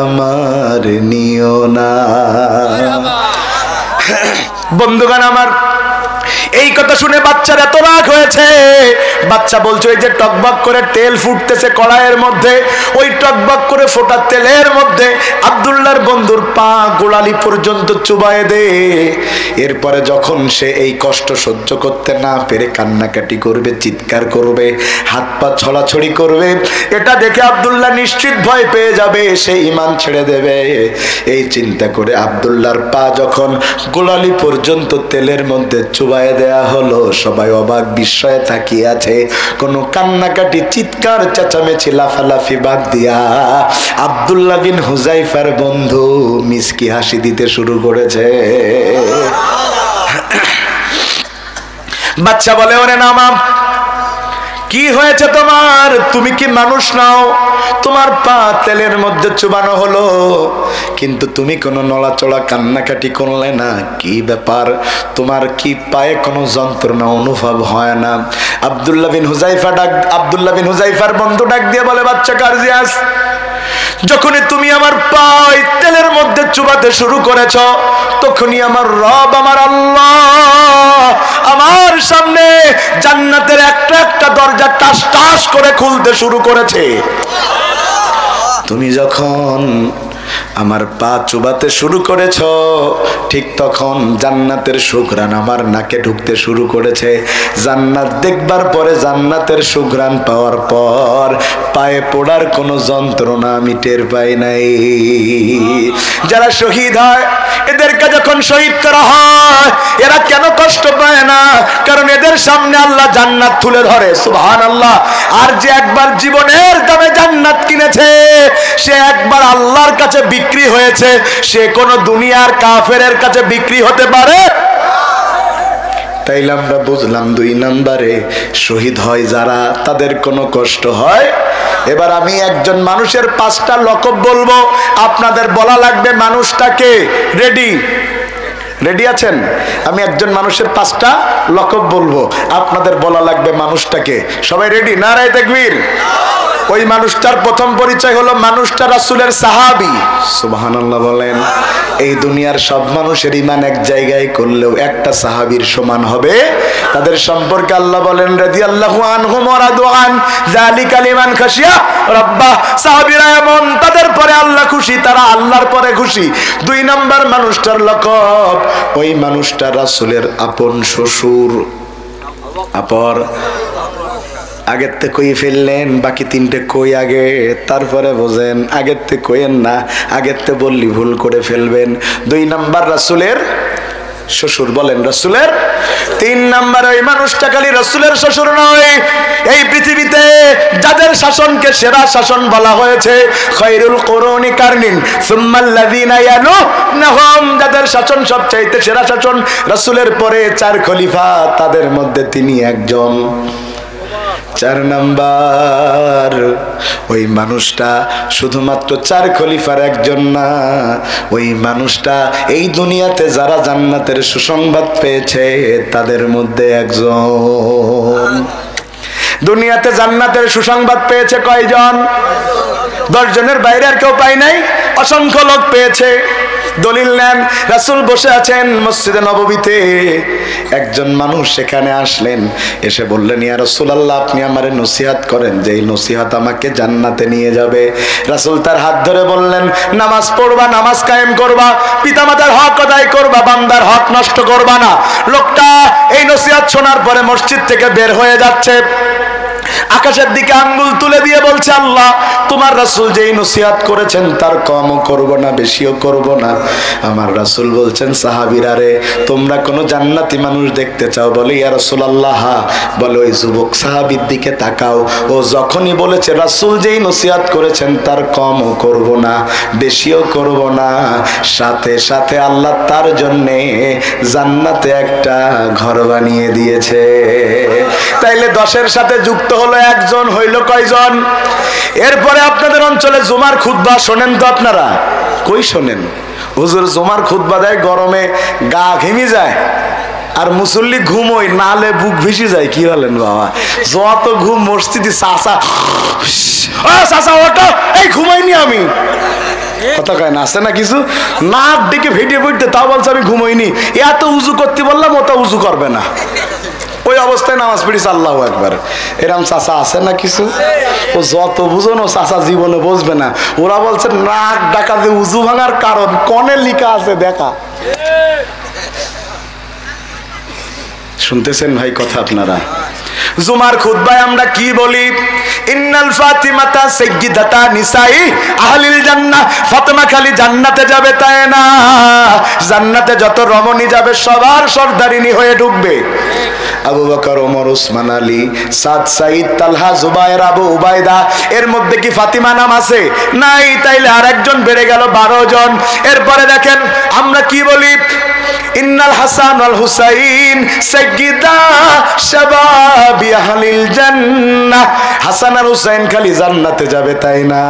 আমার নিও না। বন্ধুগণ আমার, এই কথা শুনে বাচ্চার এত রাগ হয়েছে। বাচ্চা বলছে, ওই যে টকবক করে তেল ফুটতেছে কড়াইয়ের মধ্যে, ওই টকবক করে ফোটা তেলের মধ্যে আব্দুল্লাহর বন্ধুর পা গোড়ালি পর্যন্ত চুবায়ে দে। এরপরে যখন সে এই কষ্ট সহ্য করতে না পেরে কান্নাকাটি করবে, চিৎকার করবে, হাত পা ছড়াছড়ি করবে, এটা দেখে আব্দুল্লাহ নিশ্চিত ভয় পেয়ে যাবে, সে ঈমান ছেড়ে দেবে। এই চিন্তা করে আব্দুল্লাহর পা যখন গোড়ালি পর্যন্ত তেলের মধ্যে চুবায়ে দেয়া হলো, সবাই অবাক বিস্ময়ে তাকিয়ে আছে। কোনো কান্নাকাটি, চিৎকার, চেঁচামেচি, লাফালাফি বাদ দিয়া আব্দুল্লাহ বিন হুযাইফার বন্ধু মিষ্টি হাসি দিতে শুরু করেছে। বাচ্চা বলে, ওরে নামা, কি হয়েছে তোমার? তুমি কি মানুষ নাও? তোমার পা তেলের মধ্যে চুবানো হলো, কিন্তু তুমি কোনো নড়াচড়া, কান্নাকাটি করলে না, কি ব্যাপার? তোমার কি পায়ে কোনো যন্ত্রণা অনুভব হয় না? আব্দুল্লাহ বিন হুযাইফার বন্ধু ডাক দিয়ে বলে, বাচ্চা কারজিয়াস, যখনই তুমি আমার পা তেলের মধ্যে চুবাতে শুরু করেছ, তখনই আমার রব, আমার আল্লাহ আমার সামনে জান্নাতের একটা একটা দরজা টাস টাস করে খুলতে শুরু করেছে। তুমি যখন আমার পা চুবাতে শুরু করেছ, ঠিক তখন জান্নাতের সুঘ্রাণ আমার নাকে ঢুকতে শুরু করেছে। জান্নাত দেখবার পরে, জান্নাতের সুঘ্রাণ পাওয়ার পর পায়ে পড়ার কোনো যন্ত্রণা আমি টের পাই নাই। যারা শহীদ হয়, এদেরকে যখন শহীদ করা হয়, এরা কেন কষ্ট পায় না? কারণ এদের সামনে আল্লাহ জান্নাত তুলে ধরে। সুবহানাল্লাহ। আর যে একবার জীবনের দামে জান্নাত কিনেছে, সে একবার আল্লাহর কাছে বিক্রি হয়েছে, সে কোন দুনিয়ার কাফেরের কাছে বিক্রি হতে পারে? তাইলে আমরা বুঝলাম 2 নম্বরে শহীদ হয় যারা, তাদের কোনো কষ্ট হয়। এবার আমি একজন মানুষের 5টা লকব বলবো, আপনাদের বলা লাগবে মানুষটাকে। রেডি আছেন? আমি একজন মানুষের 5টা লকব বলবো, আপনাদের বলা লাগবে মানুষটাকে। সবাই রেডি? নারায়ে তাকবীর। ওই মানুষটার প্রথম পরিচয় হলো, মানুষটা রাসূলের সাহাবী। সুবহানাল্লাহ বলেন। এই দুনিয়ার সব মানুষের ঈমান এক জায়গায় করলেও একটা সাহাবীর সমান হবে। তাদের সম্পর্কে আল্লাহ বলেন, রাদিয়াল্লাহু আনহুম ওয়া রাদু আন, যালিকা লিমান খাশিয়া রাব্বাহ। সাহাবীরা এমন, তাদের পরে আল্লাহ খুশি, তারা আল্লাহর পরে খুশি। 2 নাম্বার মানুষটার লকব, ওই মানুষটা রাসূলের আপন শ্বশুর। আপর আগের থেকে কই ফেললেন, বাকি 3টে কই আগে, তারপরে বোঝেন। আগের থেকে কইেন না, আগের থেকে বললি ভুল করে ফেলবেন। 2 নাম্বার রাসূলের শ্বশুর। বলেন রাসূলের। 3 নাম্বার, ওই মানুষটা খালি রাসূলের শ্বশুর নয়, এই পৃথিবীতে যাদের শাসনকে সেরা শাসন বলা হয়েছে, খায়রুল কুরুনি কারনিন সুম্মাল্লাযিনা ইয়ালুনহুম, যাদের শাসন সবচাইতে সেরা শাসন, রাসূলের পরে 4 খলিফা, তাদের মধ্যে তিনি একজন। 4 নাম্বার, ওই মানুষটা শুধুমাত্র 4 খলিফার একজন না, ওই মানুষটা এই দুনিয়াতে যারা জান্নাতের সুসংবাদ পেয়েছে তাদের মধ্যে একজন। দুনিয়াতে জান্নাতের সুসংবাদ পেয়েছে কয়জন? 10 জনের বাইরে আর কেউ পায় নাই, অসংখ্য লোক পেয়েছে। দলিল নেন, রাসূল বসে আছেন মসজিদে নববীতে, একজন মানুষ সেখানে আসলেন, এসে বললেন, ইয়া রাসূলুল্লাহ, আপনি আমারে নসিহত করেন যে এই নসিহত আমাকে জান্নাতে নিয়ে যাবে। রাসূল তার হাত ধরে বললেন, নামাজ পড়বা, নামাজ কায়েম করবা, পিতামাতার হক আদায় করবা, বান্দার হক নষ্ট করবা না। লোকটা এই নসিহত শোনার পরে মসজিদ থেকে বের হয়ে যাচ্ছে, আকাশের দিকে আঙ্গুল তুলে দিয়ে বলছে, আল্লাহ, তোমার রাসূল যেই নসিহত করেছেন তার কমও করব না, বেশিও করব না। আমার রাসূল বলছেন, সাহাবীরা রে, তোমরা কোন জান্নাতি মানুষ দেখতে চাও? বলে, ইয়া রাসূলুল্লাহ। বলে, ওই যুবক সাহাবীর দিকে তাকাও, ও যখনই বলেছে রাসূল যেই নসিহত করেছেন তার কমও করব না, বেশিও করব না, সাথে সাথে আল্লাহ তার জন্যে জান্নাতে একটা ঘর বানিয়ে দিয়েছে। তাইলে 10-এর সাথে যুক্ত হলো একজন, হইল কয়জন? এরপরে আপনাদের অঞ্চলে জুমার খুতবা শোনেন তো আপনারা? কই শোনেন? হুজুর জুমার খুতবা দেয়, গরমে গা ঘেমে যায়, আর মুসল্লি ঘুমোই, নালে বুক ভেসে যায়। কি হলেন বাবা, যত ঘুম মসজিদে, চাচা চাচা ওটা, এই ঘুমাইনি আমি, কথা কয় না, আছে না কিছু, নাক ডেকে ভেটে পড়তে, তাও বলছে আমি ঘুমাইনি। এত উজু করতে বললাম, ওটা উজু করবে না, ওই অবস্থায় নামাজ পড়িস, আল্লাহু আকবার। এরকম চাচা আছে না কিছু? ও যত বুঝো না, চাচা জীবনে বুঝবে না। ওরা বলছে নাক ডাকাতে উজু ভাঙার কারণ কনে লিখা আছে দেখা। শুনতেছেন ভাই কথা আপনারা? জুমার খুতবায় আমরা কি বলি? ইন্নাল ফাতিমাতা সাইয়্যিদাতা নিসাই আহলিল জান্নাহ। ফাতেমা খালি জান্নাতে যাবে তাই না, জান্নাতে যত রমণী যাবে সবার সর্দারিনী হয়ে ঢুকবে। আবু বকর, ওমর, উসমান, আলী, সাদ, সাঈদ, তালহা, জুবায়ের, আবু উবাইদা, এর মধ্যে কি ফাতিমা নাম আছে? নাই। তাইলে আরেকজন বেড়ে গেল 12 জন। এরপরে দেখেন আমরা কি বলি? ইন্নাল হাসান ওয়াল হুসাইন সাইয়্যিদা শাবাবি আহলিল জান্নাহ। হাসান আর হুসাইন খালি জান্নাতে যাবে তাই না,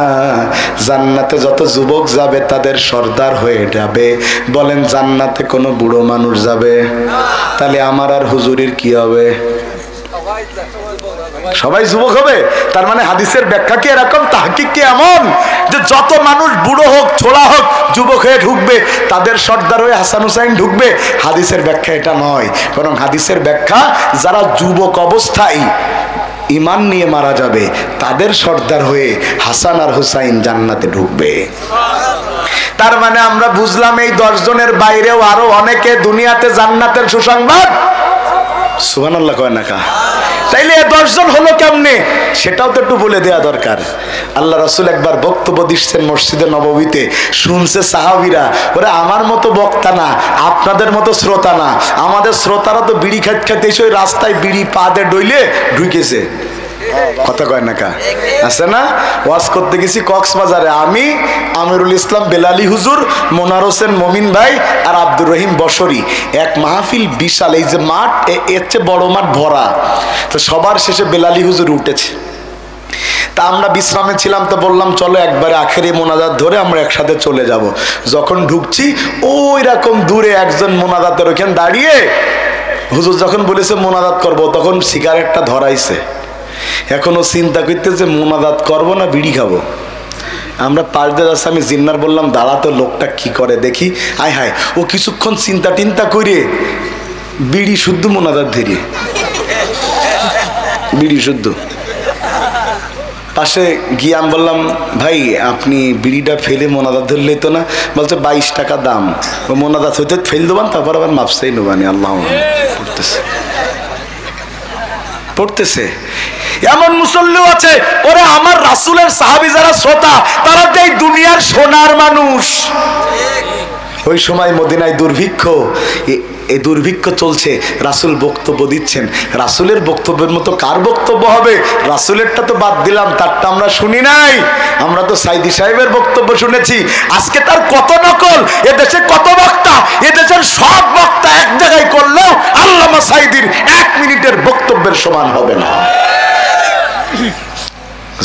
জান্নাতে যত যুবক যাবে তাদের সর্দার হয়ে যাবে। বলেন, জান্নাতে কোনো বুড়ো মানুষ যাবে? তাহলে আমার আর হুজুরির কি হবে? সবাই যুবক হবে। তার মানে হাদিসের ব্যাখ্যা কি এরকম, তাহকিক কি এমন যে যত মানুষ বুড়ো হোক, ছোড়া হোক, যুবক হয়ে ঢুকবে, তাদের সর্দার হয়ে হাসান হুসাইন ঢুকবে? হাদিসের ব্যাখ্যা এটা নয়, বরং হাদিসের ব্যাখ্যা যারা যুবক অবস্থায় ঈমান নিয়ে মারা যাবে তাদের সর্দার হয়ে হাসান আর হুসাইন জান্নাতে ঢুকবে। তার মানে আমরা বুঝলাম এই 10 জনের বাইরেও আরো অনেকে দুনিয়াতে জান্নাতের সুসংবাদ। সুবহানাল্লাহ কয় না কা? তাইলে 10 জন হলো কেমনে, সেটাও তো একটু বলে দেওয়া দরকার। আল্লাহ রাসূল একবার বক্তব্য দিচ্ছেন মসজিদে নববীতে, শুনছে সাহাবীরা, ওরে আমার মতো বক্তা না, আপনাদের মতো শ্রোতা না, আমাদের শ্রোতারা তো বিড়ি খাইতে খাইতে এসে ওই রাস্তায় বিড়ি পা দিয়ে ডইলে ঢুকেছে। কথা কয় না কা? আছে না? ওয়াজ করতে গেছি কক্সবাজারে, আমি, আমিরুল ইসলাম বেলালি হুজুর, মোনার হোসেন মমিন ভাই আর আব্দুর রহিম বসরি, এক মাহফিল বিশাল, এই যে মাঠ, এর চেয়ে বড় মাঠ ভরা। তো সবার শেষে বেলালি হুজুর উঠেছে, তা আমরা বিশ্রামে ছিলাম, তো বললাম চলো একবারে আখেরি মোনাজাত ধরে আমরা একসাথে চলে যাব। যখন ঢুকছি ওই রকম দূরে একজন মোনাজাতের ওখানে দাঁড়িয়ে, হুজুর যখন বলেছে মোনাজাত করব তখন সিগারেটটা ধরাইছে, এখনো চিন্তা করতেছে মোনাজাত করবো না বিড়ি খাবো। আমরা পাশ দিয়ে যাচ্ছি, আমি জিন্নার বললাম দাঁড়া তো, লোকটা কি করে দেখি। আয় হায়, ও কিছুক্ষণ চিন্তা টিন্তা করে বিড়ি শুদ্ধ মোনাজাত ধরে, বিড়ি শুদ্ধ। পাশে গিয়ে আমি বললাম, ভাই আপনি বিড়িটা ফেলে মোনাজাত ধরলেই তো না? বলছে 22 টাকা দাম, ও মোনাজাত হইতে ফেল দেবান, তারপর আবার মাপসাই নেবানি। আল্লাহ পড়তেছে পড়তেছে। এমন মুসল্লিও আছে, ওরে আমার রাসূলের সাহাবী যারা শ্রোতা, তারা তো এই দুনিয়ার সোনার মানুষ। ওই সময় মদিনায় দুর্ভিক্ষ, এই দুর্ভিক্ষ চলছে, রাসূল বক্তব্য দিচ্ছেন। রাসূলের বক্তব্যের মতো কার বক্তব্য হবে? রাসূলেরটা তো বাদ দিলাম, তারটা আমরা শুনি নাই, আমরা তো সাইদি সাহেবের বক্তব্য শুনেছি। আজকে তার কত নকল, এদেশে কত বক্তা, এদেশের সব বক্তা এক জায়গায় করলেও আল্লামা সাইদির 1 মিনিটের বক্তব্যের সমান হবে না।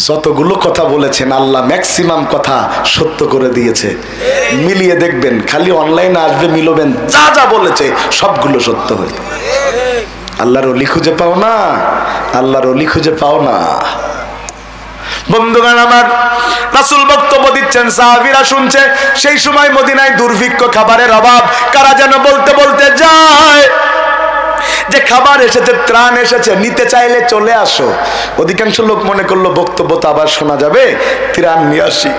যতগুলো কথা বলেছেন আল্লাহ ম্যাক্সিমাম কথা সত্য করে দিয়েছে। মিলিয়ে দেখবেন, খালি অনলাইনে আসবে মিলবেন, যা যা বলেছে সবগুলো সত্য হয়। আল্লাহর ওলি খুঁজে পাও না, আল্লাহর ওলি খুঁজে পাও না। বন্ধুগণ আমার, রাসূল বক্তব্য দিচ্ছেন, সাহাবীরা শুনছে। সেই সময় মদিনায় দুর্ভিক্ষ, খাবারের অভাব। কারা যেন বলতে বলতে যায় যে খাবার এসেছে, ত্রাণ এসেছে, নিতে চাইলে চলে আসো। অধিকাংশ লোক মনে করলো বক্তব্য তো আবার শোনা যাবে, ত্রাণ নিয়ে আসি।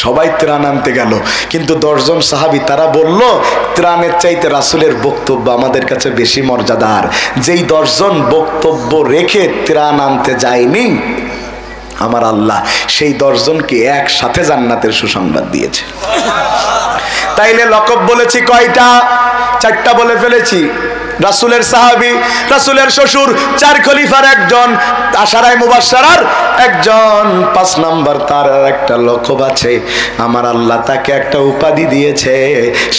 সবাই ত্রাণ আনতে গেল, কিন্তু 10 জন সাহাবী তারা বলল ত্রাণের চাইতে রাসূলের বক্তব্য আমাদের কাছে বেশি মর্যাদার। যেই 10 জন বক্তব্য রেখে ত্রাণ আনতে যায়নি, আমার আল্লাহ সেই 10 জনকে একসাথে জান্নাতের সুসংবাদ দিয়েছে। তাইলে লকব বলেছি কয়টা? 4টা বলে ফেলেছি। রাসূলের সাহাবী, রাসূলের শ্বশুর, 4 খলিফার একজন, আশারায়ে মুবাশশারার একজন, 5 নাম্বার তার একটা লকব আছে। আমার আল্লাহ তাকে একটা উপাধি দিয়েছে,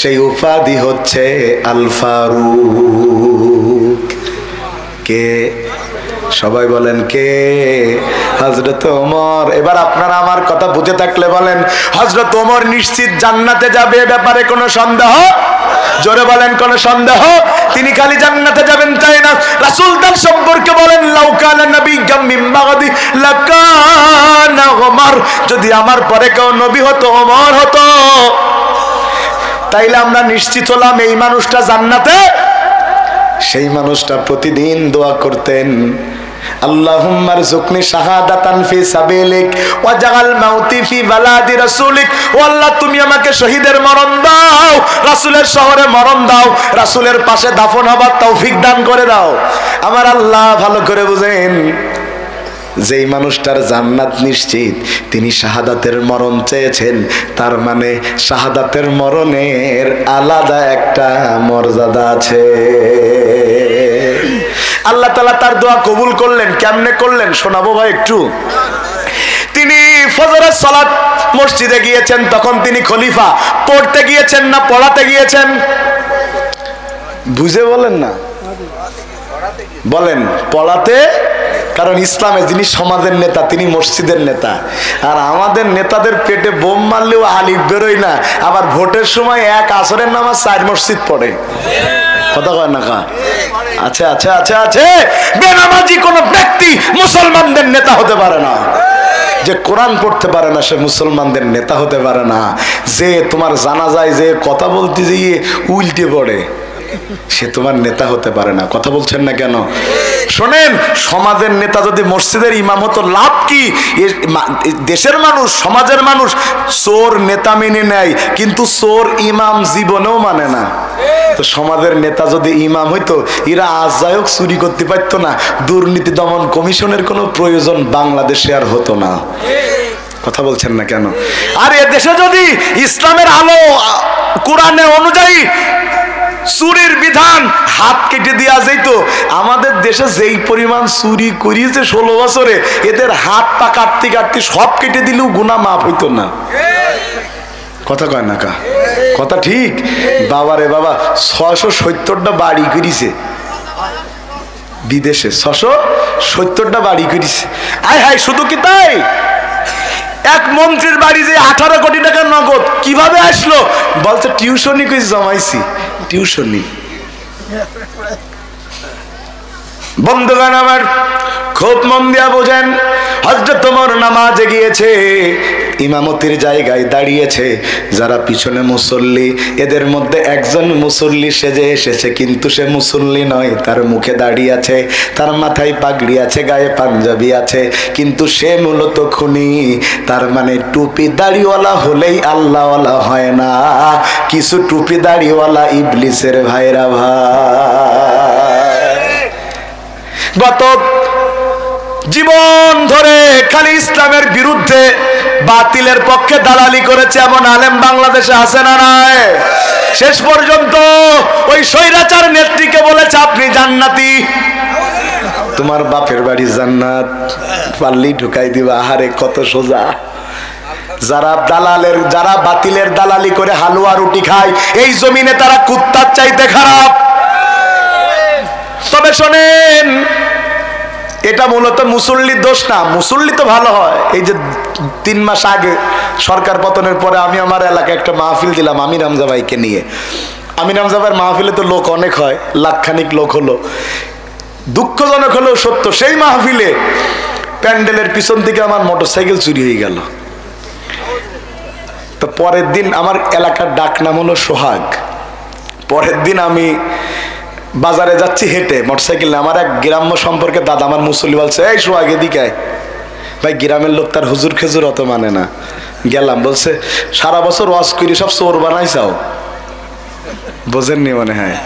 সেই উপাধি হচ্ছে আল ফারুক। কে? সবাই বলেন কে? হযরত ওমর। এবার আপনারা আমার কথা বুঝে থাকলে বলেন, হযরত ওমর নিশ্চিত জান্নাতে যাবে, এ ব্যাপারে কোনো সন্দেহ? জোরে বলেন, কোনো সন্দেহ? তিনি খালি জান্নাতে যাবেন তাই না, রাসূল তার সম্পর্কে বলেন, লাউ কানা নাবিয়্যাম মিন বাদি লাকানা ওমর। যদি আমার পরে কেউ নবী হতো, ওমর হতো। তাইলে আমরা নিশ্চিত হলাম এই মানুষটা জান্নাতে। সেই মানুষটা প্রতিদিন দোয়া করতেন, আল্লাহুম্মা রযুকনি শাহাদাতান ফি সাবিলিক ওয়াজআল মাউতি ফি বালাদি রাসূলিক। ও আল্লাহ, তুমি আমাকে শহীদের মরণ দাও, রাসূলের শহরে মরণ দাও, রাসূলের পাশে দাফন হবার তৌফিক দান করে দাও। আমার আল্লাহ ভালো করে বুঝেন, যেই মানুষটার জান্নাত নিশ্চিত তিনি শাহাদাতের মরণ চেয়েছেন, তার মানে শাহাদাতের মরণের আলাদা একটা মর্যাদা আছে। আল্লাহ তাআলা তার দোয়া কবুল করলেন। কেমনে করলেন শোনাবো ভাই একটু। তিনি ফজরের সালাত মসজিদে গিয়েছেন, তখন তিনি খলিফা। পড়তে গিয়েছেন না পড়াতে গিয়েছেন? বুঝে বলেন না, বলেন পড়াতে। কারণ ইসলামে যিনি সমাজের নেতা তিনি মসজিদের নেতা। আর আমাদের নেতাদের পেটে বোম মারলেও আলিফ বেরোয় না, আবার ভোটের সময় এক আসরের নামাজ 4 মসজিদ পড়ে। কথা কয় না কা? আচ্ছা আচ্ছা আচ্ছা আচ্ছা, বেনামাজি কোন ব্যক্তি মুসলমানদের নেতা হতে পারে না। যে কোরআন পড়তে পারে না সে মুসলমানদের নেতা হতে পারে না। যে তোমার জানাজায় যে কথা বলতে গিয়ে উল্টে পড়ে, সে তোমার নেতা হতে পারে না। কথা বলছেন না কেন? শোনেন, সমাজের নেতা যদি মসজিদের ইমাম হতো লাভ কি? দেশের মানুষ, সমাজের মানুষ চোর নেতা মেনে নেয়, কিন্তু চোর ইমাম জীবনেও মানে না। তো সমাজের নেতা যদি ইমাম হইতো, এরা আজ যাই হোক চুরি করতে পারতো না, দুর্নীতি দমন কমিশনের কোনো প্রয়োজন বাংলাদেশে আর হতো না। কথা বলছেন না কেন? আর এ দেশে যদি ইসলামের আলো কোরআনের অনুযায়ী চুরির বিধান হাত কেটে দেওয়া যেত, আমাদের দেশে যেই পরিমাণ চুরি করিয়েছে 16 বছরে, এদের হাত পা কাটতে কাটতে সব কেটে দিলেও গুনাহ মাফ হইতো না। কথা কয় না কা? কথা ঠিক। বাবারে বাবা, 670টা বাড়ি করিছে বিদেশে, 670টা বাড়ি করিছে। আয় হায়, শুধু কি তাই? এক মন্ত্রীর বাড়ি যে 18 কোটি টাকা নগদ কিভাবে আসলো? বলছে টিউশনি কই জমাইছি, টিউশনি। বন্ধুগণ আমার, খুব মন দিয়া বোঝেন, হযরত ওমর নামাজে গিয়েছে, ইমামতির জায়গায় দাঁড়িয়েছে। যারা পিছনে মুসল্লি, এদের মধ্যে একজন মুসল্লি সেজে এসেছে, কিন্তু সে মুসল্লি নয়। তার মুখে দাড়ি আছে, তার মাথায় পাগড়ি আছে, গায়ে পাঞ্জাবি আছে, কিন্তু সে মূলত খুনি। তার মানে টুপি দাড়িওয়ালা হলেই আল্লাহওয়ালা হয় না। কিছু টুপি দাড়িওয়ালা ইবলিসের ভাইরা ভাই। গত জীবন ধরে খালি ইসলামের বিরুদ্ধে, বাতিলের পক্ষে দালালি করেছে এমন আলেম বাংলাদেশে আছে না নাই? শেষ পর্যন্ত ওই স্বৈরাচার নেত্রীকে বলেছে আপনি জান্নাতি, তোমার বাপের বাড়ি জান্নাত, পাল্লি ঢুকাই দিবা। আহারে কত সোজা। যারা দালালের, যারা বাতিলের দালালি করে হালুয়া রুটি খায়, এই জমিনে তারা কুত্তার চাইতে খারাপ। তবে শোনেন, এটা মূলত মুসল্লির দোষ না, মুসল্লি তো ভালো হয়। এই যে 3 মাস আগে সরকার পতনের পরে আমি আমার এলাকায় একটা মাহফিল দিলাম আমির হামজা ভাইকে নিয়ে। আমির হামজা ভাইয়ের মাহফিলে তো লোক অনেক হয়, লাখখানিক লোক হলো। দুঃখজনক হলেও সত্য, সেই মাহফিলে প্যান্ডেলের পিছন থেকে আমার মোটরসাইকেল চুরি হয়ে গেল। তো পরের দিন আমার এলাকার ডাক নাম হলো সোহাগ। পরের দিন আমি বাজারে যাচ্ছি হেঁটে, মোটরসাইকেল। আমার এক গ্রাম্য সম্পর্কে দাদা আমার মুসল্লি বলছে, এই সোহাগ এদিকে আয়। ভাই গ্রামের লোক তার হুজুর খেজুর অত মানে না। গেলাম, বলছে সারা বছর ওয়াজ করি সব চোর বানাইছাও। বোঝেননি মনে হয়।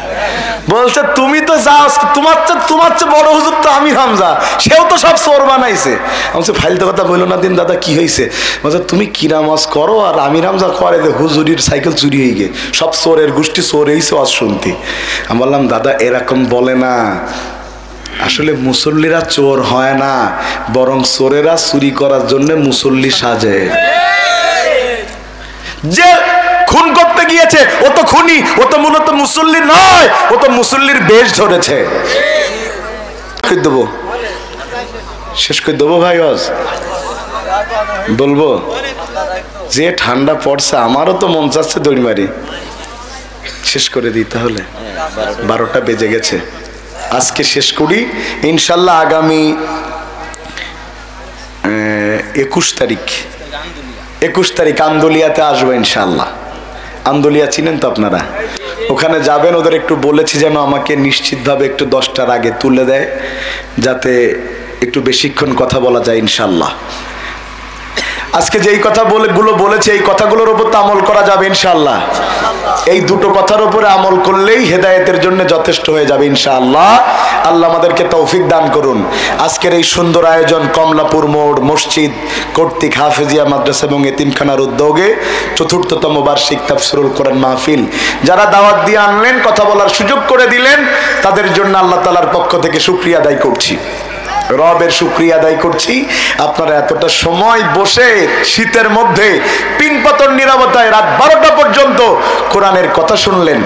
বলছে তুমি তো যাও, তোমার চেয়ে বড় হুজুর তো আমির হামজা, সেও তো সব চোর বানাইছে। বলছে ফাইলতে কথা বললো না দিন দাদা, কি হয়েছে? বলছে তুমি কিরাম ওয়াজ করো আর আমির হামজা করে যে হুজুরির সাইকেল চুরি হয়ে গে, সব চোরের গোষ্ঠী চোর হয়েছে ওয়াজ শুনতে। আমি বললাম দাদা এরকম বলে না, আসলে মুসল্লিরা চোর হয় না, বরং চোরেরা চুরি করার জন্য মুসল্লি সাজে। যে খুন করতে গিয়েছে ও তো খুনি, ও তো মূলত মুসল্লি নয়, ও তো মুসল্লির বেশ ধরেছে। দেবো শেষ করে দেবো ভাই, আজ বলবো যে ঠান্ডা পড়ছে আমারও তো মন চাচ্ছে দড়ি মারি শেষ করে দিই। তাহলে 12টা বেজে গেছে, আজকে শেষ করি ইনশাল্লাহ। আগামী 21 তারিখ আন্দোলিয়াতে আসবো ইনশাল্লাহ। আন্দোলিয়া চিনেন তো আপনারা? ওখানে যাবেন, ওদের একটু বলেছি যেন আমাকে নিশ্চিতভাবে একটু 10টার আগে তুলে দেয়, যাতে একটু বেশিক্ষণ কথা বলা যায় ইনশাল্লাহ। আজকে যেই কথাগুলো বলেছে এই কথাগুলোর উপর তো আমল করা যাবে ইনশাআল্লাহ। এই দুটো কথার উপরে আমল করলেই হেদায়েতের জন্য যথেষ্ট হয়ে যাবে ইনশাআল্লাহ। আল্লাহ আমাদেরকে তৌফিক দান করুন। আজকের এই সুন্দর আয়োজন কমলাপুর মোড় মসজিদ কর্তৃক হাফেজিয়া মাদ্রাসা এবং এতিমখানার উদ্যোগে ৪র্থতম বার্ষিক তাফসীরুল কোরআন মাহফিল, যারা দাওয়াত দিয়ে আনলেন, কথা বলার সুযোগ করে দিলেন, তাদের জন্য আল্লাহ তাআলার পক্ষ থেকে শুকরিয়া আদায় করছি, রবের শুকরিয়া আদায় করছি। আপনারা এতটা সময় বসে শীতের মধ্যে পিনপতন নীরবতায় রাত 12টা পর্যন্ত কোরআনের কথা শুনলেন,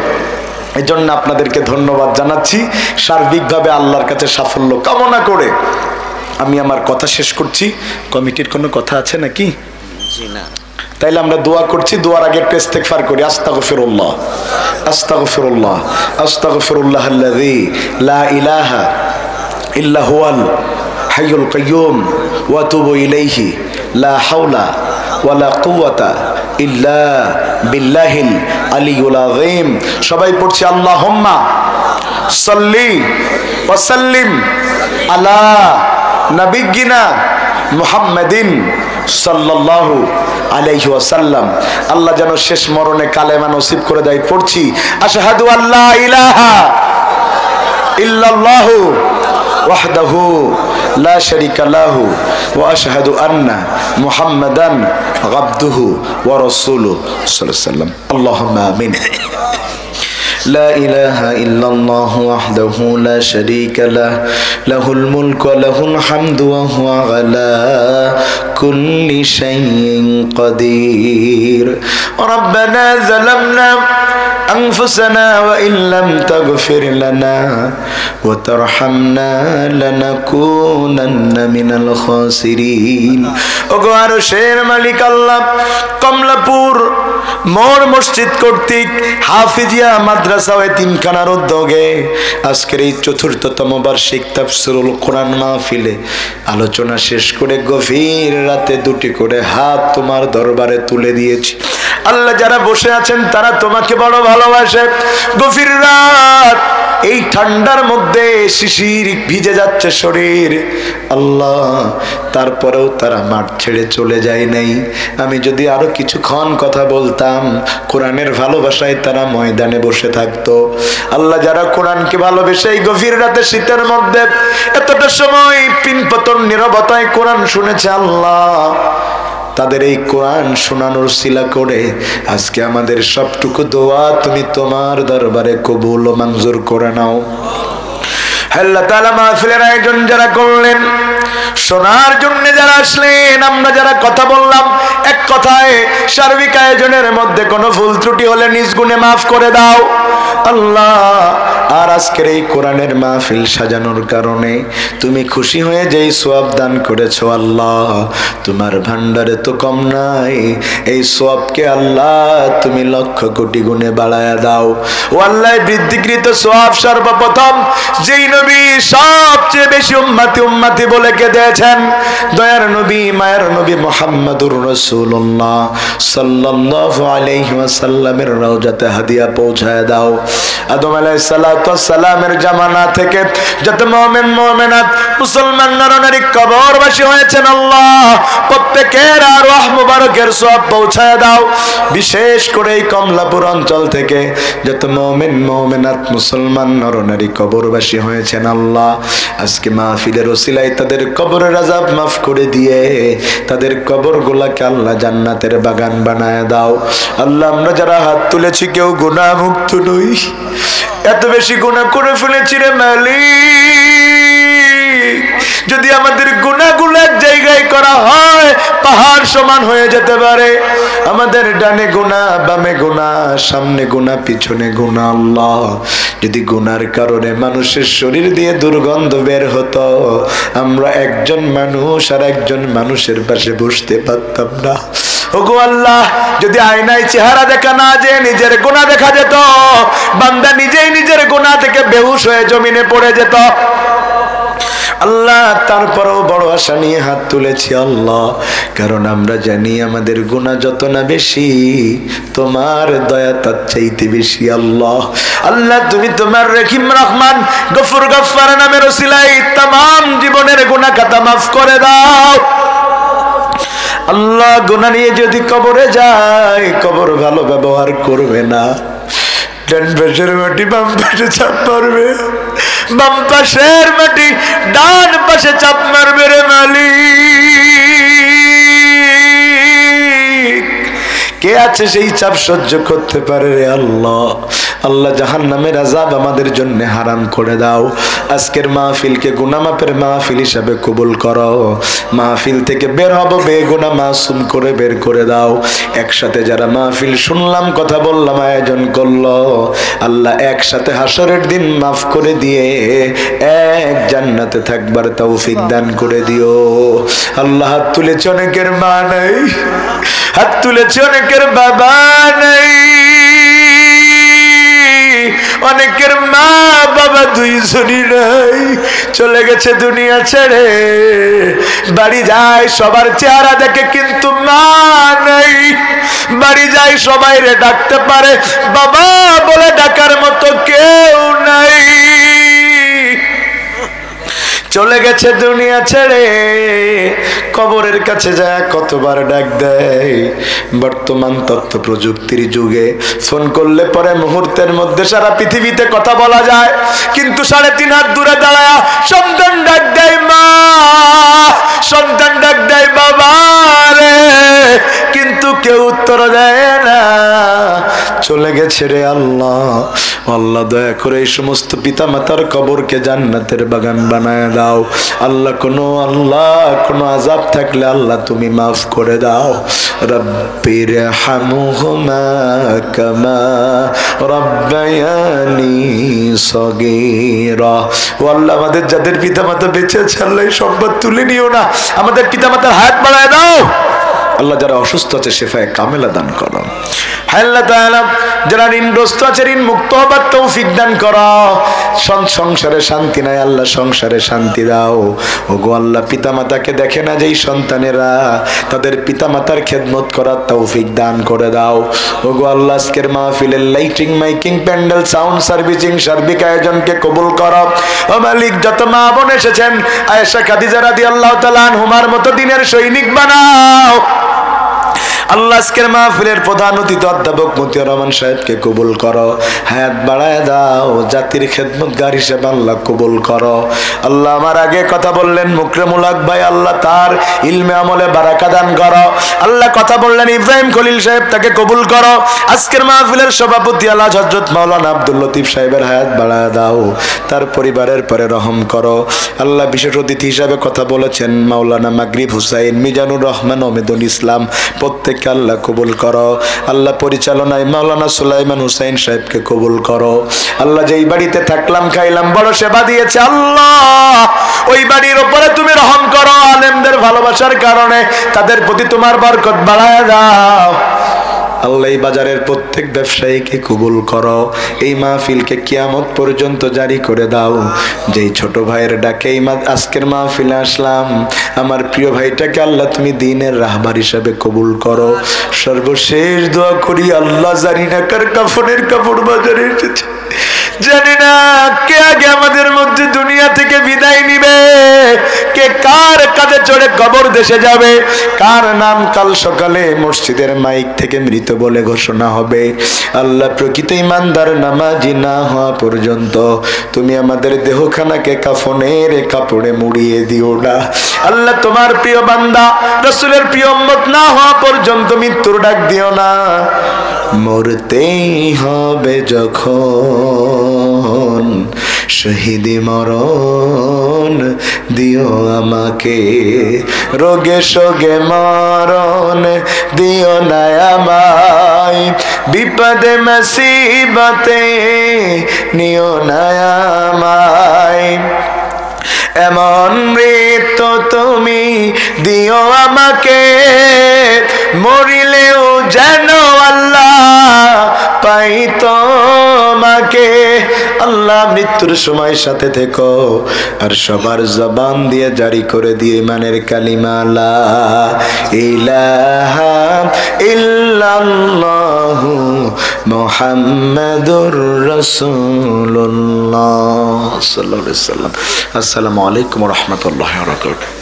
এই জন্য আপনাদেরকে ধন্যবাদ জানাচ্ছি। সার্বিকভাবে আল্লাহর কাছে সাফল্য কামনা করে আমি আমার কথা শেষ করছি। কমিটির কোনো কথা আছে নাকি? জি না। তাইলে আমরা দোয়া করছি, দোয়ার আগে একটু ইস্তেগফার করি। আস্তাগফিরুল্লাহ আস্তাগফিরুল্লাহ আস্তাগফিরুল্লাহাল্লাযী লা ইলাহা ইল্লা হুয়াল হাইয়ুল কাইয়্যুম ওয়া আতুবু ইলাইহি লা হাওলা ওয়ালা কুওয়াতা ইল্লা বিল্লাহিল আলিয়্যুল আযীম। সবাই পড়ছি আল্লাহুম্মা সাল্লি ওয়া সাল্লিম আলা নাবিয়্যিনা মুহাম্মাদিন সাল্লাল্লাহু আলাইহি ওয়াসাল্লাম। আল্লাহ যেন শেষ মরণে কালেমা নসিব করে দেয়। পড়ছি আশহাদু আল্লা ইলাহা ইল্লাল্লাহু ওয়াহদাহু লা শারীকা লাহু ওয়া আশহাদু আন্না মুহাম্মাদান আবদুহু ওয়া রাসূলুহু সাল্লাল্লাহু আলাইহি ওয়াসাল্লাম। আল্লাহুম্মা আমিন। لا إله إلا الله وحده لا شريك له له الملك وله الحمد وهو على كل شيء قدير. ربنا ظلمنا أنفسنا وإن لم تغفر لنا وترحمنا لنكونن من الخاسرين. ওগো আরশের মালিক আল্লাহ, কমলাপুর মোড় মসজিদ কর্তৃক হাফিজিয়া মাদ্রাসা ও এতিমখানার উদ্যোগে আজকের এই ৪র্থতম বার্ষিক তাফসীরুল কোরআন মাহফিলে আলোচনা শেষ করে গভীর রাতে 2টি করে হাত তোমার দরবারে তুলে দিয়েছি। আল্লাহ, যারা বসে আছেন তারা তোমাকে বড় ভালোবাসে। গভীর রাত, এই ঠান্ডার মধ্যে শিশির ভিজে যাচ্ছে শরীর, আল্লাহ তারপরেও তারা মাঠ ছেড়ে চলে যায় নাই। আমি যদি আরো কিছুক্ষণ কথা বলতাম, কোরআনের ভালোবাসায় তারা ময়দানে বসে থাকতো। আল্লাহ, যারা কোরআনকে ভালোবেসে এই গভীর রাতে শীতের মধ্যে এতটা সময় পিনপতন নীরবতায় কোরআন শুনেছে, আল্লাহ তাদের এই কোরআন শোনানোর সিলা করে আজকে আমাদের সবটুকু দোয়া তুমি তোমার দরবারে কবুল ও মঞ্জুর করে নাও। আল্লাহ তাআলা মাহফিলের আয়োজন যারা করলেন, শোনার জন্য যারা আসলেন, আমরা যারা কথা বললাম, এক কথায় সার্বিক আয়োজনের মধ্যে কোনো ভুল ত্রুটি হলে নিজ গুণে মাফ করে দাও আল্লাহ। আর আজকের এই কোরআনের মাহফিল সাজানোর কারণে তুমি খুশি হয়ে যেই সওয়াব দান করেছো আল্লাহ, তোমার ভান্ডারে তো কম নাই। এই সওয়াবকে আল্লাহ তুমি লক্ষ কোটি গুণে বাড়ায়া দাও ও আল্লাহ। বৃদ্ধিকৃত সওয়াব সর্বপ্রথম যেই নবী সবচেয়ে বেশি উম্মতি উম্মতি বলে কে দিয়েছেন, দয়ার নবী মায়ের নবী মুহাম্মদুর রাসূলুল্লাহ সাল্লাল্লাহু আলাইহি ওয়াসাল্লামের রওজাতে হাদিয়া পৌঁছায় দাও। আদম আলাইহিস সালাতু ওয়াস সালামের জামানা থেকে যত মুমিন মুমিনাত মুসলমান নরনারী কবরবাসী হয়েছেন আল্লাহ, প্রত্যেকের আরওয়াহ মুবারকের সওয়াব পৌঁছায় দাও। বিশেষ করে এই কমলাপুর অঞ্চল থেকে যত মুমিন মুমিনাত মুসলমান নরনারী কবরবাসী হয়েছেন আল্লাহ, আজকে মাহফিলের ওসিলায় তাদের কবরের আযাব মাফ করে দিয়ে তাদের কবরগুলোকে আল্লাহ জান্নাতের বাগান বানায় দাও আল্লাহ। আমরা যারা হাত তুলেছি কেউ গুনাহ মুক্ত নই, এত বেশি গুনাহ করে ফেলেছি রে মালিক। যদি আমাদের গুনাহগুলো এক জায়গায় করা হয় পাহাড় সমান হয়ে যেতে পারে। আমাদের ডানে গুনাহ, বামে গুনাহ, সামনে গুনাহ, পিছনে গুনাহ আল্লাহ। যদি গুনার কারণে মানুষের শরীর দিয়ে দুর্গন্ধ বের হতো, আমরা একজন মানুষ আর একজন মানুষের পাশে বসতে পারতাম না। ওগো আল্লাহ, যদি আয়নায় চেহারা দেখা না যে নিজের গুনাহ দেখা যেত, বান্দা নিজেই নিজের গুনাহ থেকে বেহুশ হয়ে জমিনে পড়ে যেত আল্লাহ। তারপরেও বড় আশা নিয়ে হাত তুলেছি আল্লাহ, কারণ আমরা জানি আমাদের গুনাহ যত না বেশি তোমার দয়া তার চাইতে বেশি আল্লাহ। আল্লাহ তুমি তোমার রহিম রহমান গফুর গফফার নামের ওসিলায় तमाम জীবনের গুনাহ খাতা মাফ করে দাও আল্লাহ। গুনাহ নিয়ে যদি কবরে যায়, কবর ভালো ব্যবহার করবে না। ডান পাশের মাটি বাম পাশে চাপ মারবে, বাম পাশের মাটি ডান পাশে চাপ মারবে রে মালিক। কে আছে সেই চাপ সহ্য করতে পারে রে আল্লাহ। আল্লাহ জাহান্নামের আযাব আমাদের জন্য হারাম করে দাও। আজকের মাহফিলকে গুনাহ মাফের মাহফিল হিসাবে কবুল করো। মাহফিল থেকে বের হব বেগুনাহ মাসুম করে বের করে দাও। একসাথে যারা মাহফিল শুনলাম, কথা বললাম, আয়োজন করলো আল্লাহ, একসাথে হাসরের দিন মাফ করে দিয়ে এক জান্নাতে থাকবার তৌফিক দান করে দিও আল্লাহ। হাত তুলেছে অনেকের মা নাই, হাত তুলেছে অনেকের বাবা নাই, অনেকের মা বাবা দুইজনই নাই, চলে গেছে দুনিয়া ছেড়ে। বাড়ি যায় সবার চেহারা দেখে কিন্তু মা নাই। বাড়ি যায় সবাই রে ডাকতে পারে, বাবা বলে ডাকার মতো কেউ নাই। চলে গেছে দুনিয়া ছেড়ে, কবরের কাছে যায় কতবার ডাক দেয়। বর্তমান তথ্য প্রযুক্তির যুগে ফোন করলে পরে মুহূর্তের মধ্যে সারা পৃথিবীতে কথা বলা যায়, কিন্তু 3.5 হাত দূরে দাঁড়ায় সন্তান ডাক দেয় মা, সন্তান ডাক দেয় বাবা রে, কিন্তু কেউ উত্তর দেয় না। চলে গেছে রে আল্লাহ। আল্লাহ দয়া করে এই সমস্ত পিতা মাতার কবরকে জান্নাতের বাগান বানায় দাও আল্লাহ। কোনো আযাব থাকলে আল্লাহ তুমি মাফ করে দাও। রব্বির হামহুমা কামা রব্বায়ানি সগীরা। ও আল্লাহ, আমাদের যাদের পিতা মাতা বেঁচে আছে আল্লাহ সম্পদ তুলে নিও না, আমাদের পিতা মাতার হায়াত বাড়ায় দাও আল্লাহ। যারা অসুস্থ আছে শেফায়ে কামেলা দান করো আল্লাহ তাআলা। যারা ঋণগ্রস্ত আছে ঋণ মুক্ত হবার তৌফিক দান করো। সংসারে শান্তি নাই আল্লাহ, সংসারে শান্তি দাও। ওগো আল্লাহ, পিতামাতাকে দেখে না যেই সন্তানেরা, তাদের পিতামাতার খেদমত করার তৌফিক দান করে দাও। ওগো আল্লাহ, আজকের মাহফিলের lighting, miking, pandal, sound servicing, সার্বিক আয়োজনকে কবুল করো। ও মালিক, যত মা বোন এসেছেন আয়েশা খাদিজা রাদিয়াল্লাহু তাআলা আনহুমার মতো দিনের সৈনিক বানাও আল্লাহ আজকের মাহফিলের প্রধান অতিথি অধ্যাপক মতিয়ার রহমান সাহেবকে কবুল করো, হায়াত বাড়ায় দাও, জাতির খেদমতগার হিসেবে আল্লাহ কবুল করো। আল্লাহ আমার আগে কথা বললেন মুকরমুল হক ভাই, আল্লাহ তার ইলমে আমলে বারাকা দান করো। আল্লাহ কথা বললেন ইব্রাহিম খলিল সাহেব, তাকে কবুল করো। আজকের মাহফিলের সভাপতি আল্লাহ হযরত মাওলানা আব্দুল লতিফ সাহেবের হায়াত বাড়ায় দাও, তার পরিবারের পরে রহম করো। আল্লাহ বিশেষ অতিথি হিসাবে কথা বলেছেন মাওলানা মাগরিব হুসাইন, মিজানুর রহমান, অমিদুল ইসলাম, প্রত্যেককে আল্লাহ কবুল করো। আল্লাহ পরিচালনায় মাওলানা সুলাইমান হুসাইন সাহেবকে কবুল করো। আল্লাহ যেই বাড়িতে থাকলাম খাইলাম বড় সেবা দিয়েছে আল্লাহ, ওই বাড়ির উপরে তুমি রহম করো। আলেমদের ভালোবাসার কারণে তাদের প্রতি তোমার বরকত বাড়ায় দাও। আল্লাহ এই বাজারের প্রত্যেক ব্যবসায়ীকে কবুল করো। এই মাহফিলকে কিয়ামত পর্যন্ত জারি করে দাও। যেই ছোট ভাইয়ের ডাকে এই আজকের মাহফিলে আসলাম, আমার প্রিয় ভাইটাকে আল্লাহ তুমি দ্বীনের রাহবার হিসাবে কবুল করো। সর্বশেষ দোয়া করি আল্লাহ, জানি না কার কাফনের কাপড় বাজারে এসেছে, জানি না কে আগে আমাদের মধ্যে দুনিয়া থেকে বিদায় নিবে, কে কার কাঁধে চড়ে কবর দেশে যাবে, কার নাম কাল সকালে মসজিদের মাইক থেকে মৃত বলে ঘোষণা হবে। আল্লাহ প্রকৃত ইমানদার নামাজি না হওয়া পর্যন্ত তুমি আমাদের দেহখানাকে কাফনের কাপড়ে মুড়িয়ে দিও না। আল্লাহ তোমার প্রিয় বান্দা রাসূলের প্রিয় উম্মত না হওয়া পর্যন্ত মৃত্যুর ডাক দিও না। মরতেই হবে যখন শহীদি মরণ দিও আমাকে, রোগে শোগে মরণ দিও না আমায়, বিপদে মুসিবতে নিও না আমায়। এমন মৃত্যু তুমি দিও আমাকে, মরিলেও যেন আল্লাহ পাই তোমাকে। আল্লাহ মৃত্যুর সময় সাথে থেকো, আর সবার জবান দিয়ে জারি করে দিয়ে ইমানের কালিমা লা ইলাহা ইল্লাল্লাহু মুহাম্মাদুর রাসূলুল্লাহ সাল্লাল্লাহু আলাইহি ওয়াসাল্লাম। আসসালামু আলাইকুম ওয়া রাহমাতুল্লাহি ওয়া বারাকাতুহু।